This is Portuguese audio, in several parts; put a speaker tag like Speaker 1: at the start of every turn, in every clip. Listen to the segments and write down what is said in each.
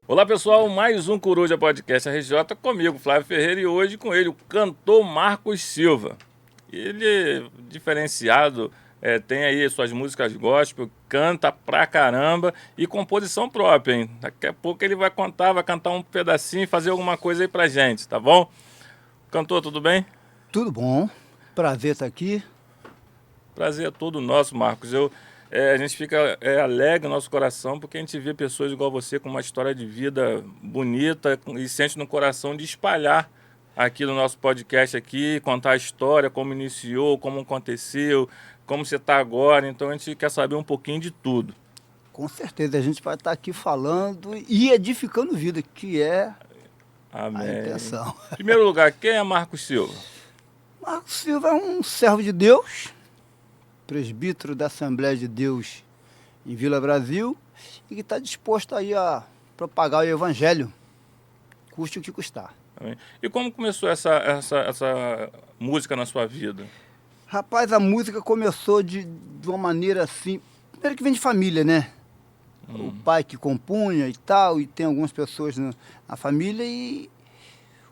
Speaker 1: Olá pessoal, mais um Coruja Podcast RJ comigo, Flávio Ferreira, e hoje com ele, o cantor Marcos Silva. Ele é diferenciado, tem aí suas músicas gospel, canta pra caramba e composição própria, hein? Daqui a pouco ele vai cantar um pedacinho e fazer alguma coisa aí pra gente, tá bom? Cantor, tudo bem?
Speaker 2: Tudo bom, prazer estar aqui.
Speaker 1: Prazer é todo nosso, Marcos. A gente fica alegre no nosso coração porque a gente vê pessoas igual você com uma história de vida bonita e sente no coração de espalhar aqui no nosso podcast aqui, contar a história, como iniciou, como aconteceu, como você está agora. Então a gente quer saber um pouquinho de tudo.
Speaker 2: Com certeza a gente vai estar aqui falando e edificando vida, que é a
Speaker 1: Amém.
Speaker 2: intenção.
Speaker 1: Em primeiro lugar, quem é Marcos Silva?
Speaker 2: Marcos Silva é um servo de Deus, presbítero da Assembleia de Deus em Vila Brasil e que está disposto aí a propagar o Evangelho, custe o que custar.
Speaker 1: Amém. E como começou essa música na sua vida?
Speaker 2: Rapaz, a música começou de uma maneira assim, primeiro que vem de família, né? O pai que compunha e tal, e tem algumas pessoas na família, e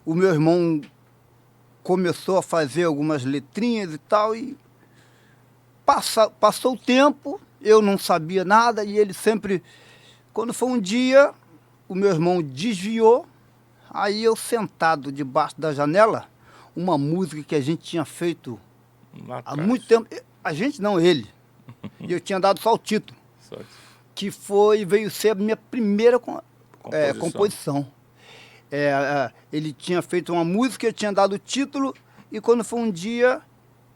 Speaker 2: o meu irmão começou a fazer algumas letrinhas e tal, e passou o tempo, eu não sabia nada, e ele sempre, quando foi um dia, o meu irmão desviou, aí eu sentado debaixo da janela, uma música que a gente tinha feito
Speaker 1: Lá
Speaker 2: há
Speaker 1: atrás.
Speaker 2: muito tempo, a gente não, ele, e eu tinha dado só o título,
Speaker 1: Só
Speaker 2: que veio ser a minha primeira composição. Ele tinha feito uma música, eu tinha dado o título, e quando foi um dia,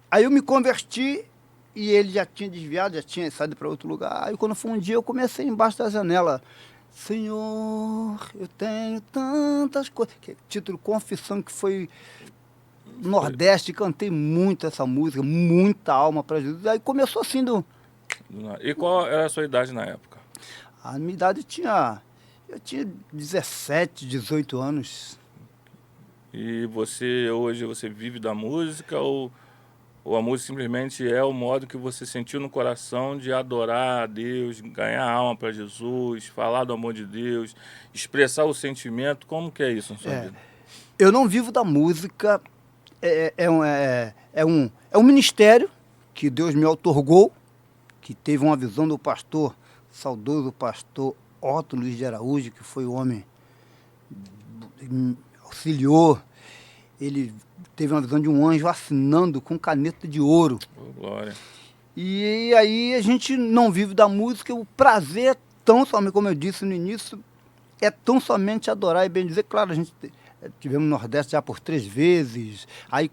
Speaker 2: aí eu me converti, e ele já tinha desviado, já tinha saído para outro lugar. Aí quando foi um dia, eu comecei embaixo da janela. Senhor, eu tenho tantas coisas. Título Confissão, que foi Nordeste, cantei muito essa música, muita alma para Jesus. Aí começou assim
Speaker 1: E qual era a sua idade na época?
Speaker 2: A minha idade eu tinha 17, 18 anos.
Speaker 1: E hoje você vive da música ou a música simplesmente é o modo que você sentiu no coração de adorar a Deus, ganhar alma para Jesus, falar do amor de Deus, expressar o sentimento? Como que é isso na sua vida?
Speaker 2: Eu não vivo da música, é um ministério que Deus me outorgou, que teve uma visão do pastor, saudoso pastor Otto Luiz de Araújo, que foi o homem que auxiliou. Ele teve uma visão de um anjo assinando com caneta de ouro.
Speaker 1: Oh, glória.
Speaker 2: E aí a gente não vive da música, o prazer é tão somente, como eu disse no início, é tão somente adorar e bem dizer. Claro, a gente tivemos no Nordeste já por 3 vezes, aí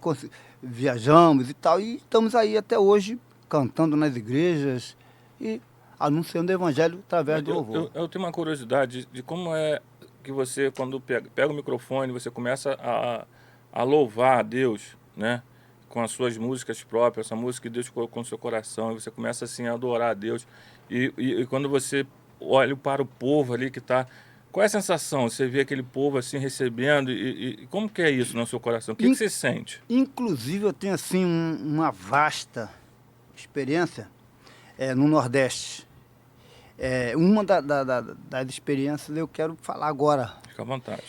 Speaker 2: viajamos e tal, e estamos aí até hoje cantando nas igrejas e anunciando o Evangelho através do louvor.
Speaker 1: Eu tenho uma curiosidade de como é que você, quando pega o microfone, você começa a louvar a Deus, né? Com as suas músicas próprias, essa música que Deus colocou no seu coração, e você começa assim a adorar a Deus. E quando você olha para o povo ali que está... Qual é a sensação? Você vê aquele povo assim recebendo, e como que é isso no seu coração? O que você sente?
Speaker 2: Inclusive eu tenho assim uma vasta experiência no Nordeste. Uma das experiências eu quero falar agora.
Speaker 1: Fica à vontade.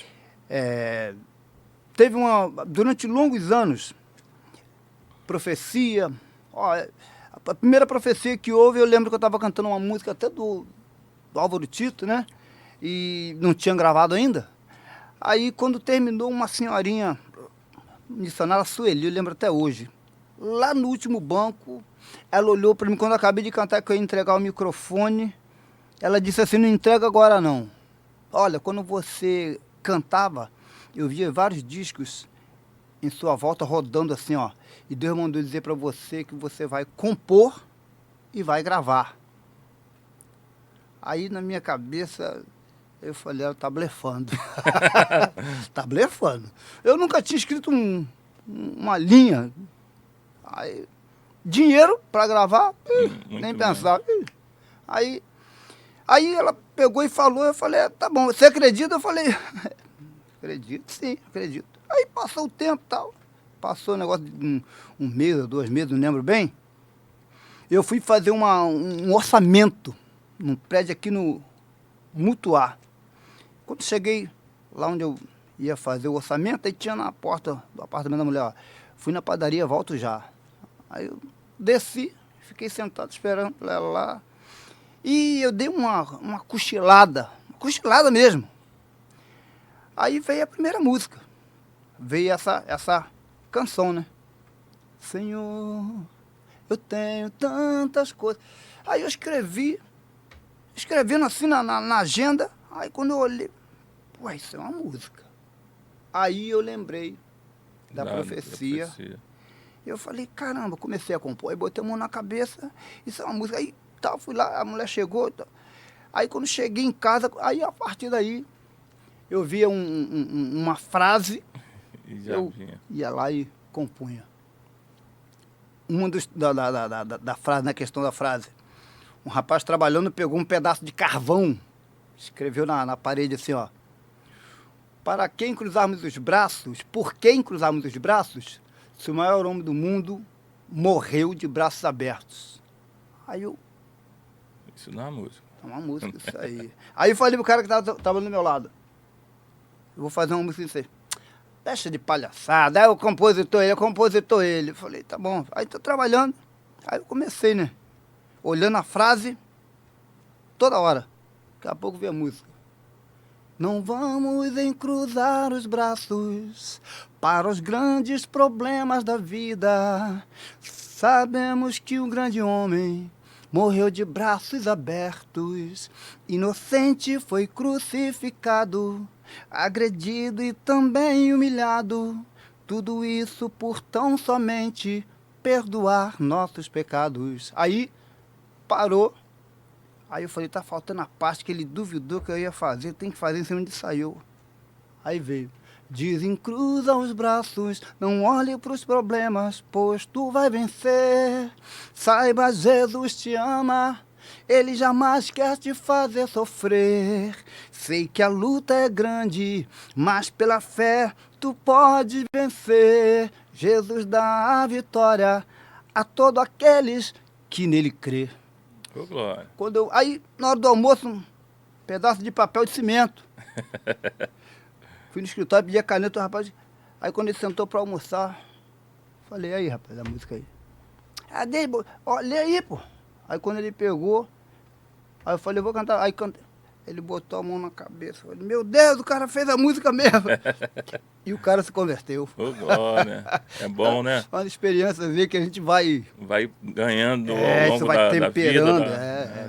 Speaker 2: Durante longos anos, profecia. A primeira profecia que houve, eu lembro que eu estava cantando uma música até do Álvaro Tito, né? E não tinha gravado ainda. Aí, quando terminou, uma senhorinha missionária, Sueli, eu lembro até hoje, lá no último banco, ela olhou para mim, quando eu acabei de cantar, que eu ia entregar o microfone, ela disse assim: não entrega agora não. Olha, quando você cantava, eu via vários discos em sua volta rodando assim, ó. E Deus mandou dizer para você que você vai compor e vai gravar. Aí na minha cabeça eu falei, ela tá blefando. Tá blefando. Eu nunca tinha escrito uma linha. Aí, dinheiro para gravar, nem pensava. Aí ela pegou e falou, eu falei, tá bom, você acredita? Eu falei, acredito, sim, acredito. Aí passou o tempo e tal. Passou o negócio de um mês ou 2 meses, não lembro bem. Eu fui fazer um orçamento num prédio aqui no Mutuá. Quando cheguei lá onde eu ia fazer o orçamento, aí tinha na porta do apartamento da mulher, ó, fui na padaria, volto já. Aí eu desci, fiquei sentado esperando ela lá. E eu dei uma cochilada mesmo. Aí veio a primeira música. Veio essa canção, né? Senhor, eu tenho tantas coisas. Aí eu escrevendo assim na agenda. Aí quando eu olhei, pô, isso é uma música. Aí eu lembrei da profecia. Eu falei, caramba, comecei a compor. Aí botei a mão na cabeça, isso é uma música. Aí tal, fui lá, a mulher chegou. Tal. Aí quando cheguei em casa, aí a partir daí, eu via uma frase,
Speaker 1: E já
Speaker 2: eu
Speaker 1: vinha.
Speaker 2: ia lá e compunha. Uma da frase, na questão da frase. Um rapaz trabalhando pegou um pedaço de carvão, escreveu na parede assim, ó. Para quem cruzarmos os braços, por quem cruzarmos os braços, se o maior homem do mundo morreu de braços abertos. Aí eu...
Speaker 1: Isso não é música.
Speaker 2: É uma música isso aí. Aí eu falei pro cara que tava do meu lado. Eu vou fazer uma música disso aí. Deixa de palhaçada. Aí o compositor ele. Eu falei, tá bom. Aí tô trabalhando. Aí eu comecei, né? Olhando a frase toda hora. Daqui a pouco veio a música. Não vamos encruzar os braços para os grandes problemas da vida. Sabemos que um grande homem morreu de braços abertos. Inocente foi crucificado, agredido e também humilhado. Tudo isso por tão somente perdoar nossos pecados. Aí parou. Aí eu falei, tá faltando a parte que ele duvidou que eu ia fazer, tem que fazer em cima de saiu. Aí veio. Desencruza os braços, não olhe para os problemas, pois tu vai vencer. Saiba, Jesus te ama, ele jamais quer te fazer sofrer. Sei que a luta é grande, mas pela fé tu pode vencer. Jesus dá a vitória a todos aqueles que nele crê.
Speaker 1: Ô, glória.
Speaker 2: Aí, na hora do almoço, um pedaço de papel de cimento. Fui no escritório, pedi a caneta, o rapaz... Aí, quando ele sentou para almoçar, falei, aí, rapaz, a música aí. Ah, ó, lê aí, pô. Aí, quando ele pegou, aí eu falei, eu vou cantar. Aí, cantei. Ele botou a mão na cabeça. Falei, meu Deus, o cara fez a música mesmo. E o cara se converteu.
Speaker 1: Ô, glória. É bom, né?
Speaker 2: Uma experiência, ver que a gente vai
Speaker 1: Ganhando ao
Speaker 2: isso
Speaker 1: longo
Speaker 2: vai
Speaker 1: da vida.
Speaker 2: temperando.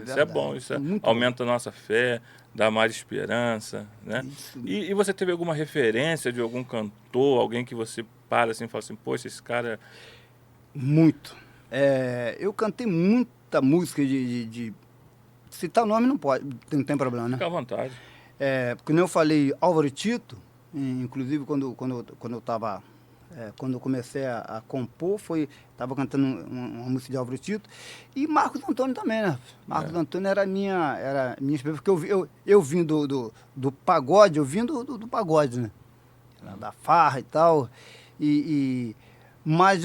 Speaker 1: Isso é bom, isso aumenta a nossa fé, dá mais esperança, né? E você teve alguma referência de algum cantor, alguém que você para assim e fala assim, poxa, esse cara...
Speaker 2: Muito. Eu cantei muita música de citar o nome não pode, não tem problema, né?
Speaker 1: Fica à vontade.
Speaker 2: Porque eu falei Álvaro Tito, inclusive quando eu estava... quando eu comecei a compor, estava cantando uma música de Álvaro Tito. E Marcos Antônio também, né? Marcos Antônio era minha experiência, porque eu vim do pagode, eu vim do pagode, né? Da farra e tal. Mas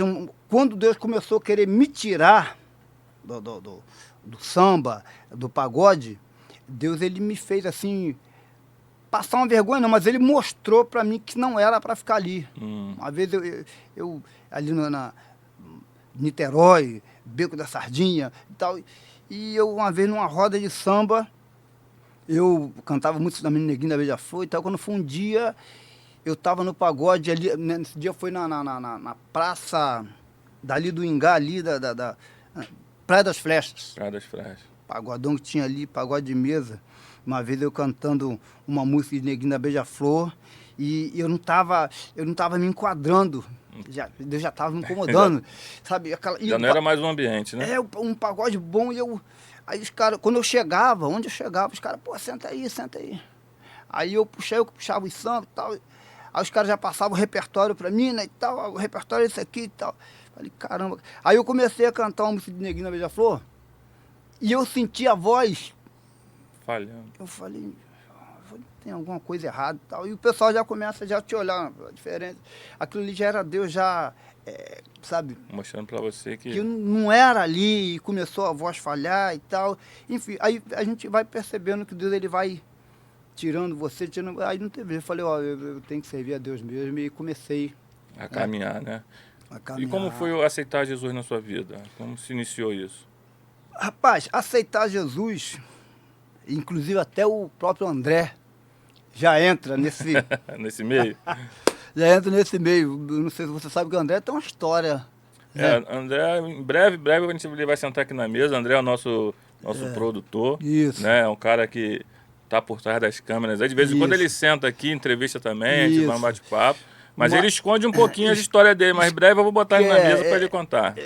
Speaker 2: quando Deus começou a querer me tirar do samba, do pagode, Deus ele me fez assim... passar uma vergonha não, mas ele mostrou para mim que não era para ficar ali. Uma vez eu ali na Niterói, Beco da Sardinha e tal, e eu uma vez numa roda de samba, eu cantava muito da Menina Neguinho da Beija-Flor e tal, quando foi um dia, eu estava no pagode ali, nesse dia foi na praça dali do Ingá, ali da Praia das Flechas.
Speaker 1: Praia das Flechas.
Speaker 2: Pagodão que tinha ali, pagode de mesa. Uma vez eu cantando uma música de Neguinho da Beija-Flor e eu não tava me enquadrando. Deus já estava me incomodando, sabe?
Speaker 1: Já não era mais um ambiente, né?
Speaker 2: Um pagode bom e eu... Aí os caras, quando eu chegava, onde eu chegava, os caras, pô, senta aí, senta aí. Aí eu puxava os sambas e tal. Aí os caras já passavam o repertório pra mim, né, e tal. O repertório é esse aqui e tal. Falei, caramba. Aí eu comecei a cantar uma música de Neguinho da Beija-Flor e eu senti a voz...
Speaker 1: falhando.
Speaker 2: Eu falei, tem alguma coisa errada e tal. E o pessoal já começa a te olhar diferente. Aquilo ali já era Deus, sabe?
Speaker 1: Mostrando para você que
Speaker 2: não era ali, e começou a voz falhar e tal. Enfim, aí a gente vai percebendo que Deus ele vai tirando você, tirando... Aí não teve, eu falei, ó, eu tenho que servir a Deus mesmo, e comecei
Speaker 1: A caminhar, né?
Speaker 2: a
Speaker 1: E como
Speaker 2: caminhar.
Speaker 1: foi aceitar Jesus na sua vida? Como se iniciou isso?
Speaker 2: Rapaz, aceitar Jesus, inclusive até o próprio André já entra nesse,
Speaker 1: Nesse meio?
Speaker 2: já entra nesse meio. Eu não sei se você sabe que o André tem uma história, né?
Speaker 1: André, em breve, a gente ele vai sentar aqui na mesa. André é o nosso produtor,
Speaker 2: Isso.
Speaker 1: né? É um cara que tá por trás das câmeras. Aí, de vez em quando ele
Speaker 2: Isso.
Speaker 1: senta aqui, entrevista também, a gente vai um
Speaker 2: Isso.
Speaker 1: bate-papo. Mas ele esconde um pouquinho a história dele, mas em breve eu vou botar ele na mesa para ele contar.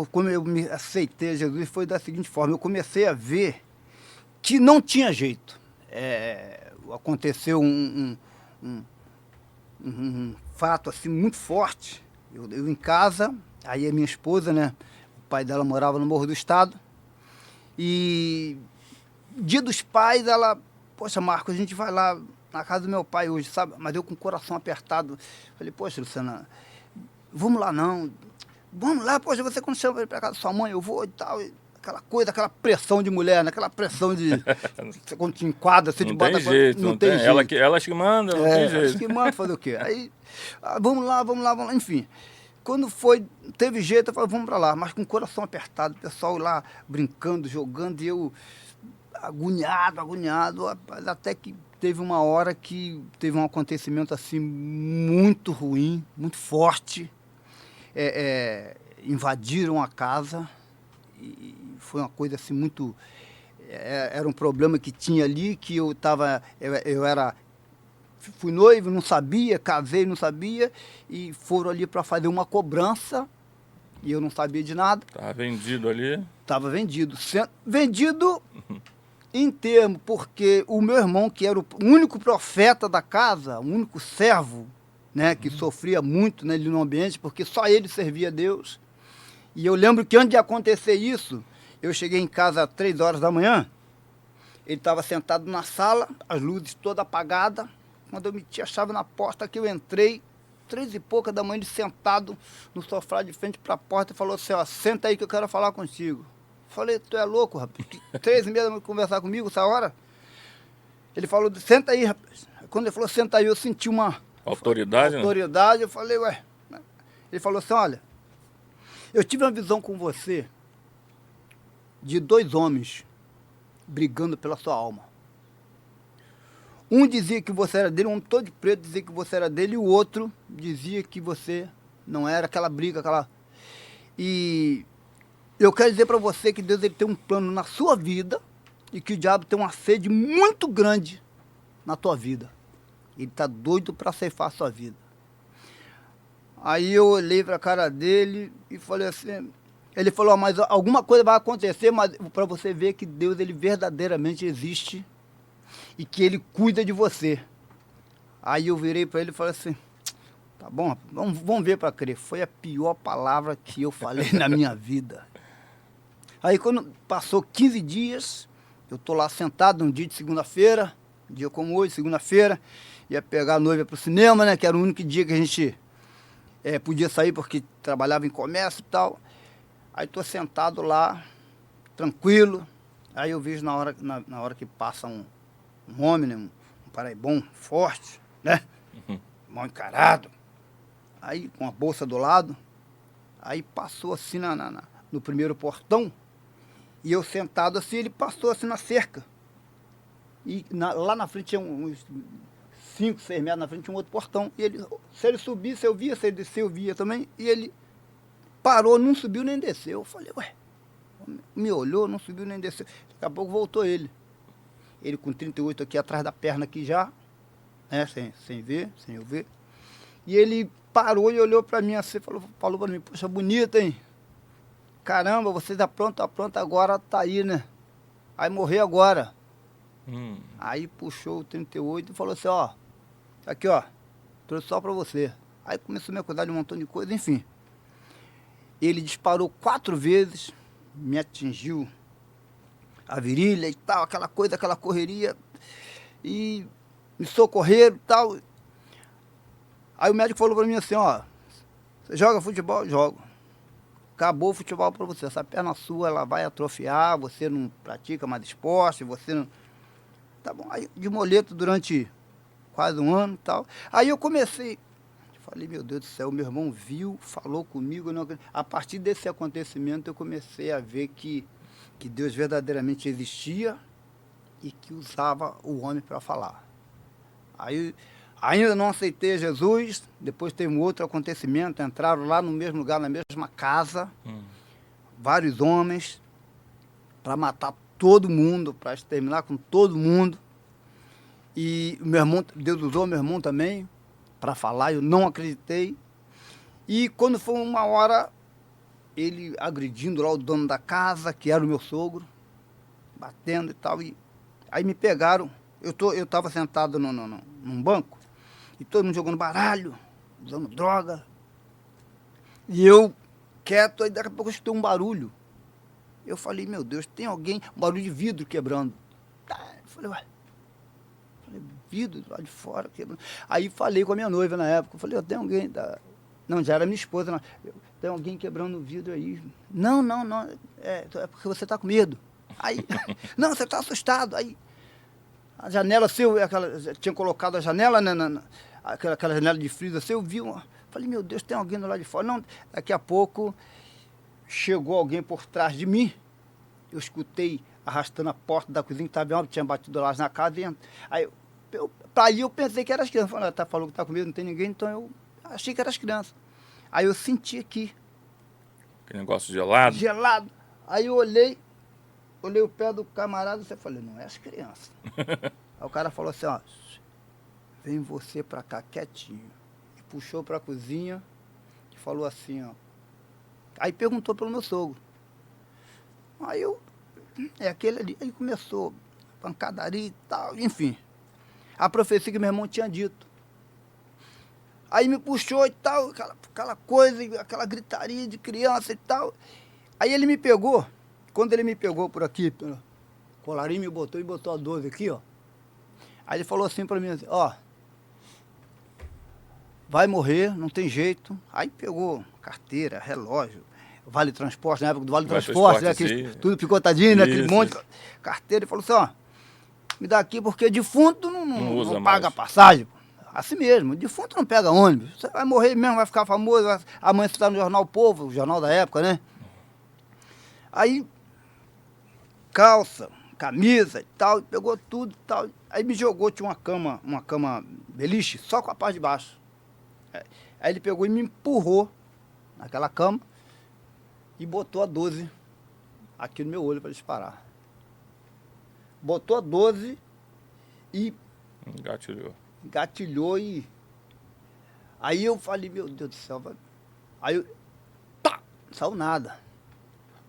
Speaker 2: Quando eu me aceitei a Jesus, foi da seguinte forma: eu comecei a ver que não tinha jeito. Aconteceu um fato assim muito forte. Eu em casa, aí a minha esposa, né? O pai dela morava no Morro do Estado. E dia dos pais, ela, poxa, Marcos, a gente vai lá na casa do meu pai hoje, sabe? Mas eu com o coração apertado. Falei, poxa, Luciana, vamos lá não. Vamos lá, poxa, você quando chama para casa da sua mãe, eu vou e tal. Aquela coisa, aquela pressão de mulher, né? Aquela pressão de... quando te enquadra, você te bota...
Speaker 1: Não tem jeito, não tem jeito. Elas que mandam, não tem jeito.
Speaker 2: Elas que mandam fazer o quê? Aí, vamos lá, enfim. Quando teve jeito, eu falei, vamos para lá. Mas com o coração apertado, o pessoal lá brincando, jogando, e eu agoniado, rapaz, até que teve uma hora que teve um acontecimento assim muito ruim, muito forte. Invadiram a casa e foi uma coisa assim muito... Era um problema que tinha ali, que fui noivo, não sabia, casei, não sabia, e foram ali para fazer uma cobrança, e eu não sabia de nada.
Speaker 1: Estava vendido ali?
Speaker 2: Estava vendido. Vendido em termo, porque o meu irmão, que era o único profeta da casa, o único servo, né, que sofria muito, né, ali no ambiente, porque só ele servia a Deus. E eu lembro que antes de acontecer isso, eu cheguei em casa às 3 horas da manhã, ele estava sentado na sala, as luzes todas apagadas. Quando eu meti a chave na porta, que eu entrei, 3 e pouca da manhã, ele sentado no sofá de frente para a porta e falou assim, ó, senta aí que eu quero falar contigo. Falei, tu é louco, rapaz? 3 e meia da manhã conversar comigo essa hora? Ele falou, senta aí, rapaz. Quando ele falou, senta aí, eu senti uma...
Speaker 1: Autoridade,
Speaker 2: autoridade, né? Eu falei, ué... Ele falou assim, olha, eu tive uma visão com você de 2 homens brigando pela sua alma. Um dizia que você era dele, um homem todo de preto dizia que você era dele, e o outro dizia que você não era, aquela briga, aquela... E eu quero dizer para você que Deus ele tem um plano na sua vida e que o diabo tem uma sede muito grande na tua vida. Ele está doido para ceifar a sua vida. Aí eu olhei para a cara dele e falei assim... Ele falou, mas alguma coisa vai acontecer, mas para você ver que Deus ele verdadeiramente existe e que ele cuida de você. Aí eu virei para ele e falei assim, tá bom, vamos ver para crer. Foi a pior palavra que eu falei na minha vida. Aí quando passou 15 dias, eu tô lá sentado um dia de segunda-feira, um dia como hoje, segunda-feira, ia pegar a noiva para o cinema, né, que era o único dia que a gente podia sair porque trabalhava em comércio e tal. Aí tô sentado lá, tranquilo. Aí eu vejo na hora que passa um homem, né, um paraibom forte, né? Mal encarado. Aí com a bolsa do lado. Aí passou assim no primeiro portão. E eu sentado assim, ele passou assim na cerca. E lá na frente tinha uns 5, 6 metros na frente, tinha um outro portão. E ele, se ele subisse, eu via, se ele descer, eu via também. E ele parou, não subiu nem desceu. Eu falei, ué, me olhou, não subiu nem desceu. Daqui a pouco voltou ele. Ele com 38 aqui atrás da perna aqui já, né, sem eu ver. E ele parou e olhou para mim assim, falou para mim, poxa, bonito, hein? Caramba, você tá pronto agora, tá aí, né? Vai morrer agora. Aí puxou o 38 e falou assim, ó, aqui ó, trouxe só para você. Aí começou a me acusar de um montão de coisa, enfim. Ele disparou 4 vezes, me atingiu a virilha e tal, aquela coisa, aquela correria, e me socorreram e tal. Aí o médico falou para mim assim, ó, você joga futebol? Jogo. Acabou o futebol para você, essa perna sua ela vai atrofiar, você não pratica mais esporte, você não... tá bom. Aí, de moleta durante quase um ano e tal. Aí eu comecei, falei, meu Deus do céu, meu irmão viu, falou comigo. Não, a partir desse acontecimento eu comecei a ver que Deus verdadeiramente existia e que usava o homem para falar. Aí ainda não aceitei Jesus, depois teve um outro acontecimento, entraram lá no mesmo lugar, na mesma casa, vários homens, para matar todo mundo, para exterminar com todo mundo. E o meu irmão, Deus usou meu irmão também para falar, eu não acreditei. E quando foi uma hora, ele agredindo lá o dono da casa, que era o meu sogro, batendo e tal, e aí me pegaram. Eu estava sentado num banco, e todo mundo jogando baralho, usando droga. E eu, quieto, aí daqui a pouco eu escutei um barulho. Eu falei, meu Deus, tem alguém, um barulho de vidro quebrando. Eu falei, ué, vidro lá de fora quebrando. Aí falei com a minha noiva na época, eu falei, tem alguém, não, já era minha esposa, não. Tem alguém quebrando o vidro aí. Não, é porque você está com medo. Aí, não, você está assustado. Aí, a janela, tinha colocado a janela, aquela janela de freezer, eu vi falei, meu Deus, tem alguém do lado de fora. Não, daqui a pouco chegou alguém por trás de mim, eu escutei arrastando a porta da cozinha, que tinha batido lá na casa, e aí eu pensei que era as crianças. Falei, falou que está com medo, não tem ninguém, então eu achei que era as crianças. Aí eu senti aqui.
Speaker 1: Aquele negócio gelado?
Speaker 2: Gelado. Aí eu olhei o pé do camarada e falei, não é as crianças. Aí o cara falou assim, ó, vem você pra cá quietinho. E puxou pra cozinha e falou assim, ó. Aí perguntou pelo meu sogro. Aí aquele ali. Aí começou pancadaria e tal, enfim. A profecia que meu irmão tinha dito. Aí me puxou e tal, aquela coisa, aquela gritaria de criança e tal. Aí ele me pegou, quando ele me pegou por aqui, pelo colarinho, me botou a 12 aqui, ó. Aí ele falou assim pra mim, assim, ó, vai morrer, não tem jeito. Aí pegou carteira, relógio, vale transporte, na época do vale transporte, né, tudo picotadinho, né, aquele monte, carteira, e falou assim, ó, me dá aqui porque defunto não paga passagem. Assim mesmo, defunto não pega ônibus. Você vai morrer mesmo, vai ficar famoso. Amanhã você está no Jornal Povo, o jornal da época, né? Aí, calça, camisa e tal, pegou tudo e tal. Aí me jogou, tinha uma cama beliche, só com a parte de baixo. Aí ele pegou e me empurrou naquela cama e botou a 12 aqui no meu olho para disparar. Botou a 12 e... Gatilhou e... Aí eu falei, meu Deus do céu, aí eu... Pá! Não saiu nada.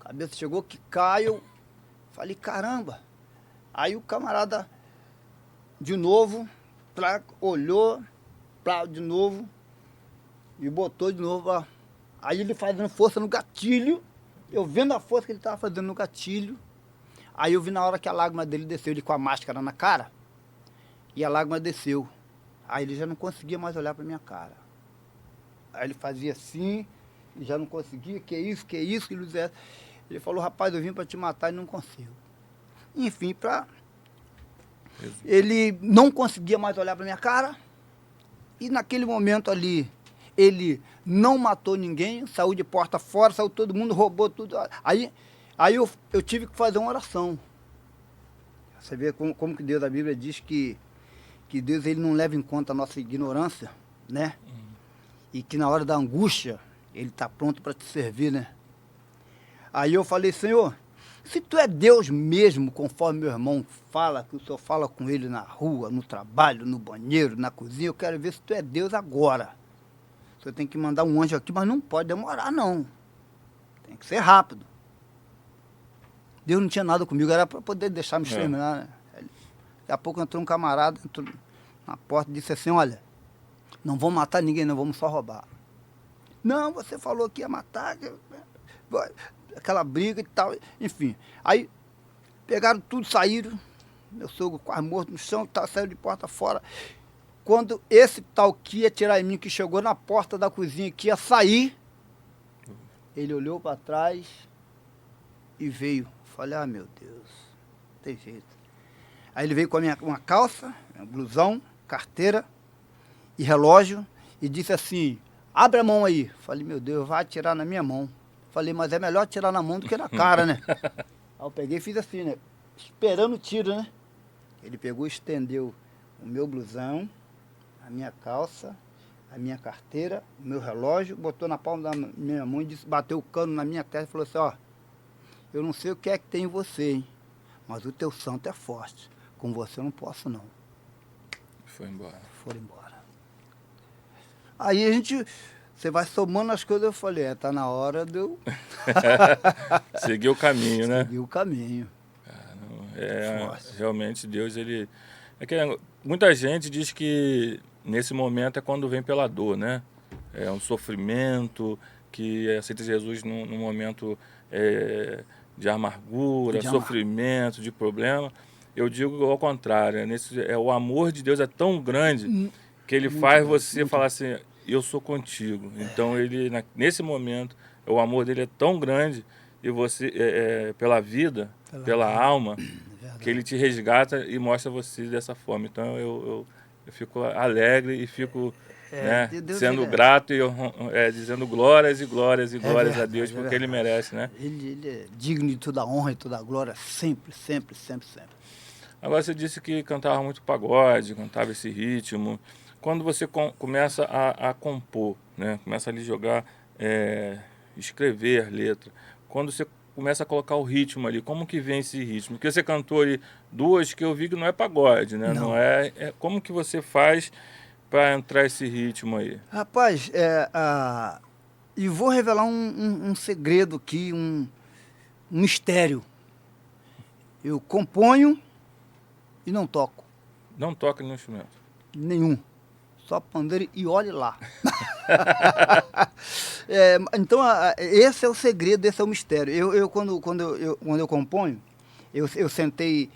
Speaker 2: A cabeça chegou que caiu. Falei, caramba. Aí o camarada, de novo, olhou, de novo, e botou de novo. Ó. Aí ele fazendo força no gatilho. Eu vendo a força que ele estava fazendo no gatilho. Aí eu vi na hora que a lágrima dele desceu, ele com a máscara na cara. E a lágrima desceu. Aí ele já não conseguia mais olhar para minha cara. Aí ele fazia assim, e já não conseguia, que isso, que luz é essa? Ele falou, rapaz, eu vim para te matar e não consigo. Enfim, ele não conseguia mais olhar para minha cara, e naquele momento ali, ele não matou ninguém, saiu de porta fora, saiu todo mundo, roubou tudo. Aí eu tive que fazer uma oração. Você vê como que Deus, a Bíblia diz que Deus ele não leva em conta a nossa ignorância, né? E que na hora da angústia, ele está pronto para te servir, né? Aí eu falei, Senhor, se tu é Deus mesmo, conforme meu irmão fala, que o Senhor fala com ele na rua, no trabalho, no banheiro, na cozinha, eu quero ver se tu é Deus agora. O Senhor tem que mandar um anjo aqui, mas não pode demorar, não. Tem que ser rápido. Deus não tinha nada comigo, era para poder deixar me exterminar, né? Daqui a pouco entrou um camarada, entrou na porta e disse assim, olha, não vamos matar ninguém, não, vamos só roubar. Não, você falou que ia matar, aquela briga e tal, enfim. Aí pegaram tudo, saíram, meu sogro quase morto no chão, saiu de porta fora. Quando esse tal que ia tirar em mim, que chegou na porta da cozinha, que ia sair, ele olhou para trás e veio. Falei, meu Deus, não tem jeito. Aí ele veio com uma calça, um blusão, carteira e relógio e disse assim, abre a mão aí. Falei, meu Deus, vai atirar na minha mão. Falei, mas é melhor atirar na mão do que na cara, né? Aí eu peguei e fiz assim, né? Esperando o tiro, né? Ele pegou e estendeu o meu blusão, a minha calça, a minha carteira, o meu relógio, botou na palma da minha mão e disse, bateu o cano na minha testa e falou assim, ó, eu não sei o que é que tem em você, hein? Mas o teu santo é forte. Com você eu não posso, não.
Speaker 1: Foi embora.
Speaker 2: Foram embora. Aí a gente, você vai somando as coisas, eu falei, tá na hora de eu
Speaker 1: Seguir o caminho, né?
Speaker 2: seguir o caminho.
Speaker 1: Realmente Deus, ele... muita gente diz que nesse momento é quando vem pela dor, né? É um sofrimento, que aceita Jesus num momento de amargura, sofrimento, de problema. Eu digo ao contrário, o amor de Deus é tão grande que ele faz você falar assim, eu sou contigo. Então ele, nesse momento, o amor dele é tão grande e você, pela vida, pela alma, que ele te resgata e mostra você dessa forma. Então eu fico alegre e fico sendo grato e dizendo glórias e glórias e glórias a Deus, porque ele merece, né?
Speaker 2: Ele é digno de toda a honra e toda a glória, sempre, sempre, sempre, sempre.
Speaker 1: Agora você disse que cantava muito pagode, cantava esse ritmo. Quando você começa a compor, né? Começa a lhe jogar, escrever letra, quando você começa a colocar o ritmo ali, como que vem esse ritmo? Porque você cantou aí duas que eu vi que não é pagode, né? Não como que você faz para entrar esse ritmo aí?
Speaker 2: Rapaz, e vou revelar um segredo aqui, um mistério. Eu componho e não toco.
Speaker 1: Não toca no instrumento?
Speaker 2: Nenhum. Só pandeiro e olhe lá. Então, esse é o segredo, esse é o mistério. Quando eu componho, eu sentei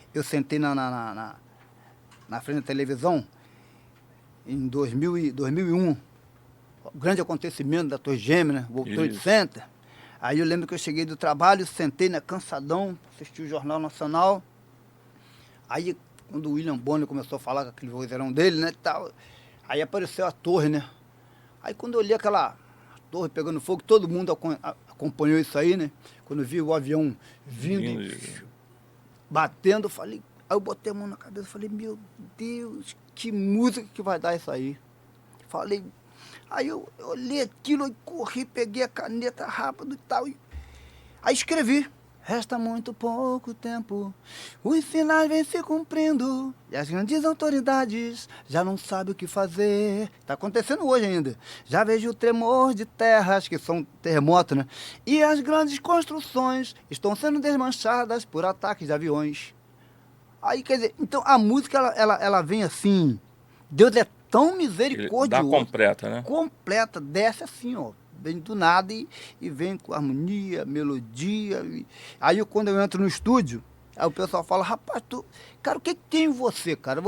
Speaker 2: na frente da televisão em 2001, o grande acontecimento da Torre Gêmea, né? O World Trade Center. Aí eu lembro que eu cheguei do trabalho, sentei, né, cansadão, assisti o Jornal Nacional. Aí, quando o William Bonner começou a falar com aquele vozeirão dele, né, tal, aí apareceu a torre, né? Aí quando eu olhei aquela torre pegando fogo, todo mundo acompanhou isso aí, né? Quando eu vi o avião vindo, batendo, falei, aí eu botei a mão na cabeça, falei, meu Deus, que música que vai dar isso aí? Falei, aí eu olhei aquilo e corri, peguei a caneta rápido e tal, aí escrevi. Resta muito pouco tempo, os sinais vêm se cumprindo e as grandes autoridades já não sabem o que fazer. Está acontecendo hoje ainda. Já vejo o tremor de terras, que são terremotos, né? E as grandes construções estão sendo desmanchadas por ataques de aviões. Aí, quer dizer, então a música, ela vem assim, Deus é tão misericordioso.
Speaker 1: Dá completa, né?
Speaker 2: Completa, desce assim, ó. Vem do nada e vem com harmonia, melodia. Aí quando eu entro no estúdio, aí o pessoal fala, rapaz, cara, o que tem em você, cara?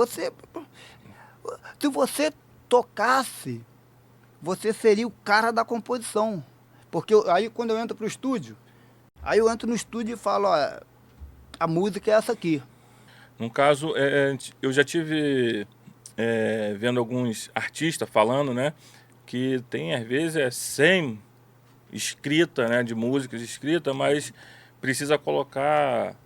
Speaker 2: Se você tocasse, você seria o cara da composição. Porque aí quando eu entro pro estúdio, aí eu entro no estúdio e falo, ó, a música é essa aqui.
Speaker 1: No caso, eu já tive vendo alguns artistas falando, né? Que tem, às vezes, 100 escrita, né, de músicas escritas, mas precisa colocar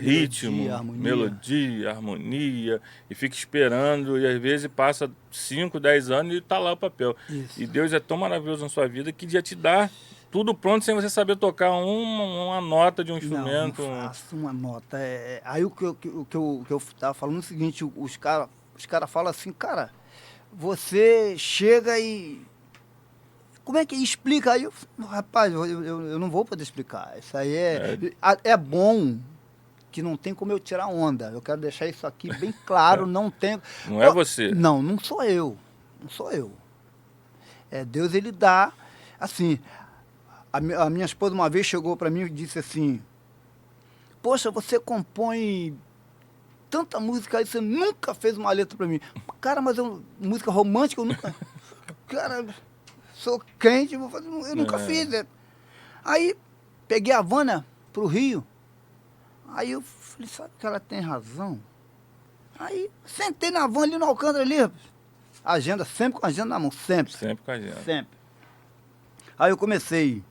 Speaker 1: ritmo, melodia, harmonia, e fica esperando, e às vezes passa 5, 10 anos e está lá o papel. Isso. E Deus é tão maravilhoso na sua vida que já te dá tudo pronto sem você saber tocar uma nota de um instrumento.
Speaker 2: Não faço uma nota. Aí o que eu estava falando é o seguinte, os cara falam assim, cara, você chega e... Como é que explica? Aí, rapaz, eu não vou poder explicar. Isso aí é bom que não tem como eu tirar onda. Eu quero deixar isso aqui bem claro, não tem...
Speaker 1: Não é você?
Speaker 2: Não sou eu. Não sou eu. Deus, ele dá, assim... A minha esposa uma vez chegou para mim e disse assim, poxa, você compõe tanta música aí, você nunca fez uma letra para mim. Cara, mas música romântica eu nunca... Cara, sou crente, vou fazer, eu nunca fiz. Aí peguei a Havana pro Rio, aí eu falei, sabe que ela tem razão? Aí sentei na van ali no Alcântara ali, rapaz. Agenda, sempre com a agenda na mão, sempre.
Speaker 1: Sempre com a agenda.
Speaker 2: Sempre. Aí eu comecei.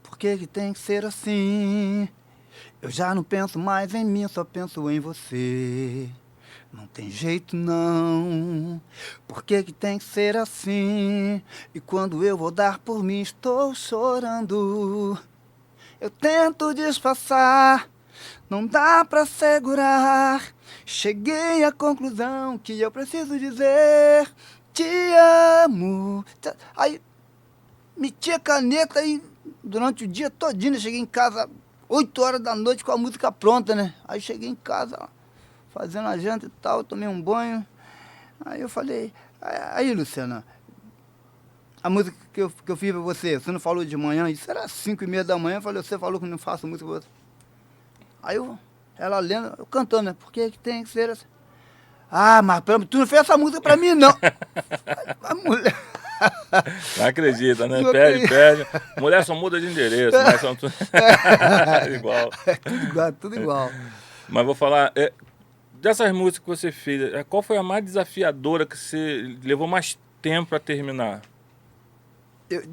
Speaker 2: Por que que tem que ser assim? Eu já não penso mais em mim, só penso em você. Não tem jeito não. Por que que tem que ser assim? E quando eu vou dar por mim, estou chorando. Eu tento disfarçar, não dá pra segurar. Cheguei à conclusão que eu preciso dizer te amo. Aí meti a caneta e durante o dia todinho eu cheguei em casa 8 horas da noite com a música pronta, né? Aí cheguei em casa fazendo a janta e tal, tomei um banho. Aí eu falei, aí Luciana, a música que eu fiz pra você não falou de manhã? Isso era 5h30 da manhã, eu falei, você falou que não faço música pra você. Aí ela lendo, eu cantando, né? Por que que tem que ser assim? Ah, mas tu não fez essa música pra mim, não. A mulher...
Speaker 1: Não acredita, né?
Speaker 2: Não
Speaker 1: Pede,
Speaker 2: acredito.
Speaker 1: pede. Mulher só muda de endereço, né? São tudo... igual.
Speaker 2: Tudo igual, tudo igual.
Speaker 1: Mas vou falar, dessas músicas que você fez, qual foi a mais desafiadora que você levou mais tempo para terminar?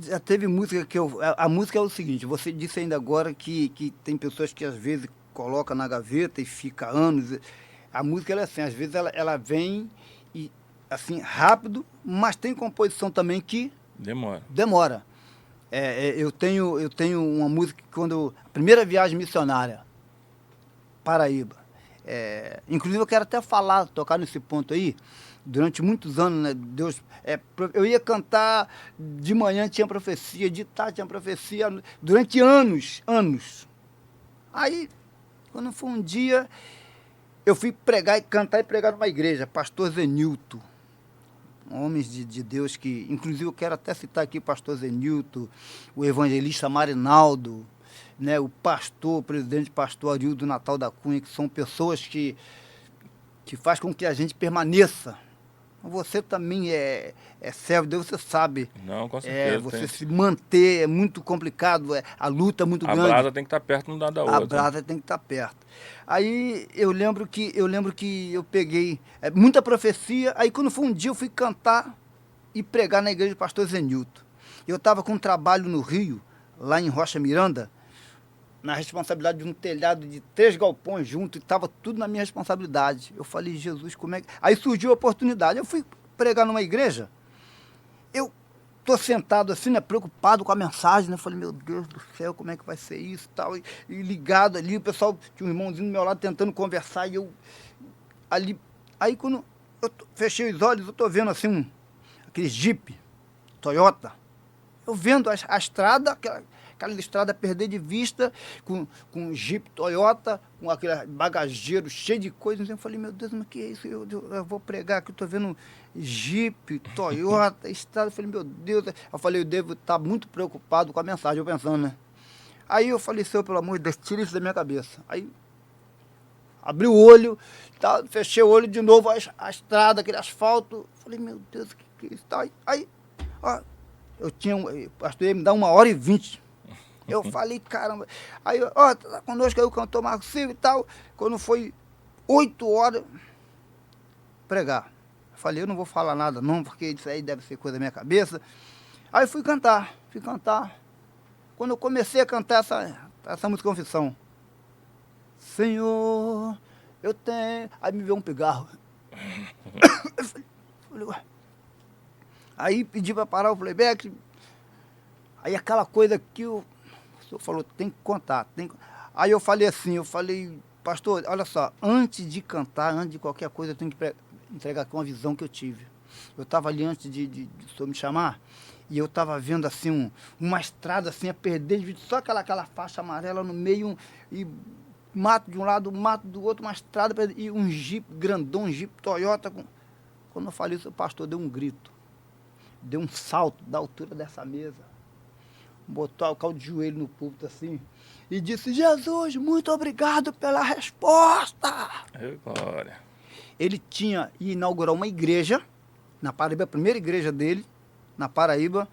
Speaker 2: Já teve música que a música é o seguinte, você disse ainda agora que tem pessoas que às vezes colocam na gaveta e fica anos. A música ela é assim, às vezes ela vem e assim rápido, mas tem composição também que demora. Eu tenho uma música que a primeira viagem missionária, Paraíba. Inclusive eu quero até tocar nesse ponto aí. Durante muitos anos, né, eu ia cantar de manhã, tinha profecia, de tarde tinha profecia, durante anos. Aí, quando foi um dia, eu fui cantar e pregar numa igreja, pastor Zenilton, homens de Deus que, inclusive eu quero até citar aqui o pastor Zenilton, o evangelista Marinaldo, né, o presidente pastor Arildo Natal da Cunha, que são pessoas que faz com que a gente permaneça. Você também é servo de Deus, você sabe.
Speaker 1: Não, com certeza.
Speaker 2: Você se manter é muito complicado, a luta é muito grande.
Speaker 1: A brasa tem que estar perto um da outra.
Speaker 2: A brasa tem que estar perto. Aí eu lembro que eu peguei muita profecia, aí quando foi um dia eu fui cantar e pregar na igreja do pastor Zenilton. Eu estava com um trabalho no Rio, lá em Rocha Miranda, na responsabilidade de um telhado de 3 galpões junto, e estava tudo na minha responsabilidade. Eu falei, Jesus, como é que... Aí surgiu a oportunidade. Eu fui pregar numa igreja, eu estou sentado assim, né, preocupado com a mensagem, né? Eu falei, meu Deus do céu, como é que vai ser isso e tal. E ligado ali, o pessoal, tinha um irmãozinho do meu lado tentando conversar, e eu ali... Aí quando eu fechei os olhos, eu estou vendo assim, aquele Jeep, Toyota, eu vendo a estrada, aquela estrada perder de vista, com um Jeep Toyota, com aquele bagageiro cheio de coisas. Eu falei, meu Deus, mas que é isso? Eu vou pregar aqui, eu estou vendo Jeep, Toyota, estrada. Eu falei, meu Deus. Eu falei, eu devo estar muito preocupado com a mensagem, eu pensando, né? Aí eu falei, Senhor, pelo amor de Deus, tira isso da minha cabeça. Aí abri o olho, tá, fechei o olho de novo, a estrada, aquele asfalto. Falei, meu Deus, o que é isso? Tá, aí, ó, o pastor ia me dar 1h20. Eu falei, caramba. Aí, ó, tá conosco aí o cantor Marcos Silva e tal. Quando foi 8 horas, pregar. Eu falei, eu não vou falar nada não, porque isso aí deve ser coisa da minha cabeça. Aí fui cantar. Quando eu comecei a cantar essa música Confissão, Senhor, eu tenho... Aí me veio um pigarro. Eu falei, ué. Aí pedi para parar o playback. Aí aquela coisa que o senhor falou, tem que contar. Aí eu falei assim, pastor, olha só, antes de cantar, antes de qualquer coisa, eu tenho que entregar aqui uma visão que eu tive. Eu estava ali antes de o senhor me chamar, e eu estava vendo assim, uma estrada assim, a perder de vista, só aquela faixa amarela no meio, e mato de um lado, mato do outro, uma estrada, e um Jeep grandão, um Jeep Toyota. Quando eu falei isso, o pastor deu um grito. Deu um salto da altura dessa mesa, botou o caldo de joelho no púlpito assim, e disse, Jesus, muito obrigado pela resposta.
Speaker 1: Glória.
Speaker 2: Ele ia inaugurar uma igreja, na Paraíba, a primeira igreja dele, na Paraíba,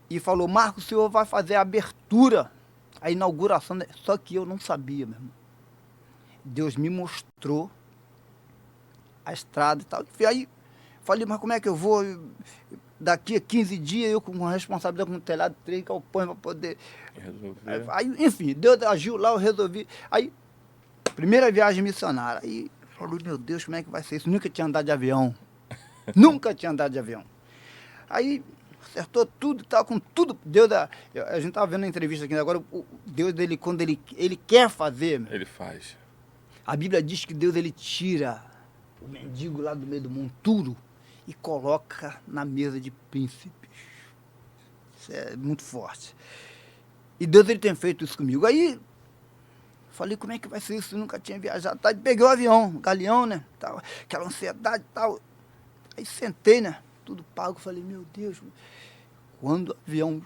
Speaker 2: e falou, Marcos, o senhor vai fazer a abertura, a inauguração, só que eu não sabia, meu irmão. Deus me mostrou a estrada e tal. Enfim, aí falei, mas como é que eu vou? Daqui a 15 dias, eu com responsabilidade com o telhado de 3 galpões para poder...
Speaker 1: Resolver.
Speaker 2: Aí, enfim, Deus agiu lá, eu resolvi. Aí, primeira viagem missionária. Aí, falei, meu Deus, como é que vai ser isso? Nunca tinha andado de avião. Nunca tinha andado de avião. Aí, acertou tudo e tal, com tudo. Deus, a gente estava vendo a entrevista aqui, agora, Deus, dele, quando ele quer fazer,
Speaker 1: Ele faz.
Speaker 2: a Bíblia diz que Deus, ele tira o mendigo lá do meio do monturo e coloca na mesa de príncipes. Isso é muito forte. E Deus, ele tem feito isso comigo. Aí, falei, como é que vai ser isso? Eu nunca tinha viajado. Tá? Peguei o avião, galeão, né? Tal, aquela ansiedade e tal. Aí sentei, né? Tudo pago. Falei, meu Deus. Quando o avião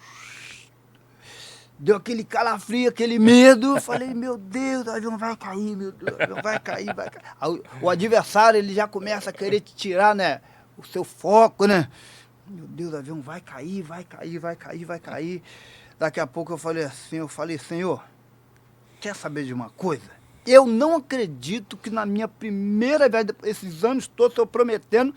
Speaker 2: deu aquele calafrio, aquele medo, eu falei, meu Deus, o avião vai cair, meu Deus, o avião vai cair, vai cair. Aí, o adversário, ele já começa a querer te tirar, né? O seu foco, né? Meu Deus, o avião vai cair, vai cair, vai cair, vai cair. Daqui a pouco eu falei, Senhor, quer saber de uma coisa? Eu não acredito que na minha primeira viagem, esses anos todos, eu prometendo,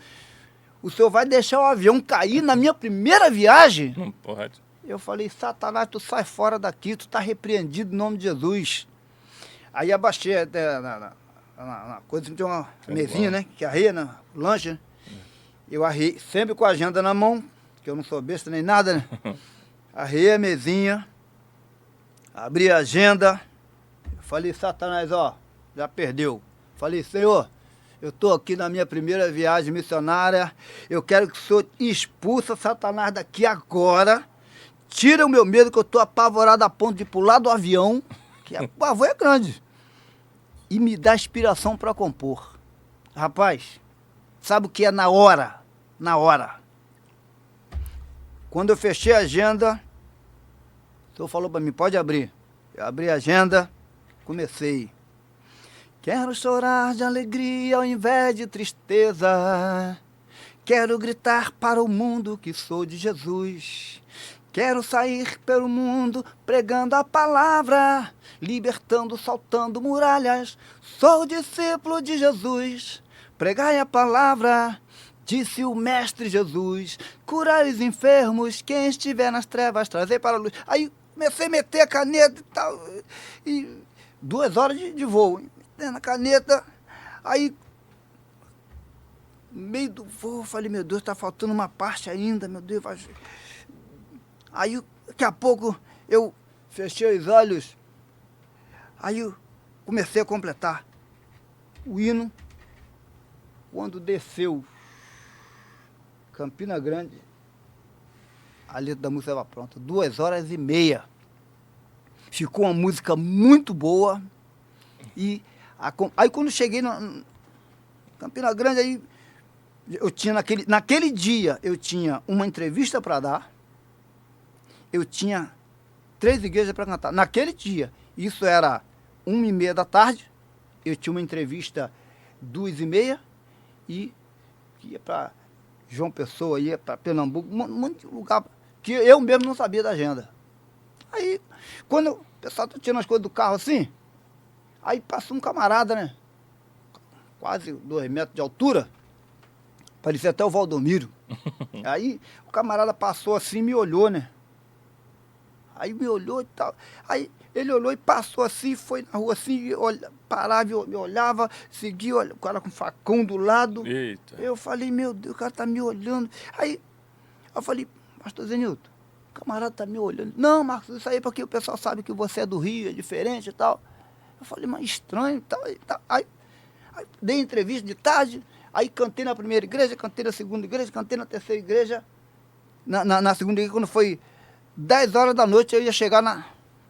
Speaker 2: o Senhor vai deixar o avião cair na minha primeira viagem?
Speaker 1: Não pode.
Speaker 2: Eu falei, Satanás, tu sai fora daqui, tu tá repreendido em nome de Jesus. Aí abaixei até na coisa, tinha uma mesinha, né? Que arreia, né? Lanche, né? Eu arrei, sempre com a agenda na mão, que eu não sou besta nem nada, né? Arrei a mesinha, abri a agenda, falei, Satanás, ó, já perdeu. Falei, Senhor, eu estou aqui na minha primeira viagem missionária, eu quero que o Senhor expulsa Satanás daqui agora, tira o meu medo, que eu estou apavorado a ponto de pular do avião, que o pavor é grande, e me dá inspiração para compor. Rapaz, sabe o que é na hora? Na hora. Quando eu fechei a agenda, o senhor falou para mim, pode abrir. Eu abri a agenda, comecei. Quero chorar de alegria ao invés de tristeza. Quero gritar para o mundo que sou de Jesus. Quero sair pelo mundo pregando a palavra, libertando, saltando muralhas. Sou discípulo de Jesus. Pregai a palavra, disse o Mestre Jesus. Curai os enfermos, quem estiver nas trevas, trazer para a luz. Aí comecei a meter a caneta e tal. E 2 horas de voo, metendo a caneta. Aí, no meio do voo, falei, meu Deus, está faltando uma parte ainda, meu Deus. Aí, daqui a pouco, eu fechei os olhos. Aí, eu comecei a completar o hino. Quando desceu Campina Grande, a letra da música estava pronta. 2h30. Ficou uma música muito boa. E aí quando cheguei na Campina Grande, aí eu tinha naquele dia, eu tinha uma entrevista para dar. Eu tinha 3 igrejas para cantar. Naquele dia, isso era 1h30 da tarde. Eu tinha uma entrevista 2h30. E ia para João Pessoa, ia para Pernambuco, um monte de lugar que eu mesmo não sabia da agenda. Aí, quando o pessoal tá tirando as coisas do carro assim, aí passou um camarada, né? Quase 2 metros de altura, parecia até o Valdomiro. Aí o camarada passou assim e me olhou, né? Aí me olhou e tal. Aí ele olhou e passou assim, foi na rua assim, parava, me olhava, seguia, o cara com facão do lado.
Speaker 1: Eita.
Speaker 2: Eu falei, meu Deus, o cara tá me olhando. Aí eu falei, pastor Zenilton, o camarada tá me olhando. Não, Marcos, isso aí é porque o pessoal sabe que você é do Rio, é diferente e tal. Eu falei, mas estranho e tal. E tal. Aí dei entrevista de tarde, aí cantei na primeira igreja, cantei na segunda igreja, cantei na terceira igreja. Na segunda igreja, quando foi 10 horas da noite, eu ia chegar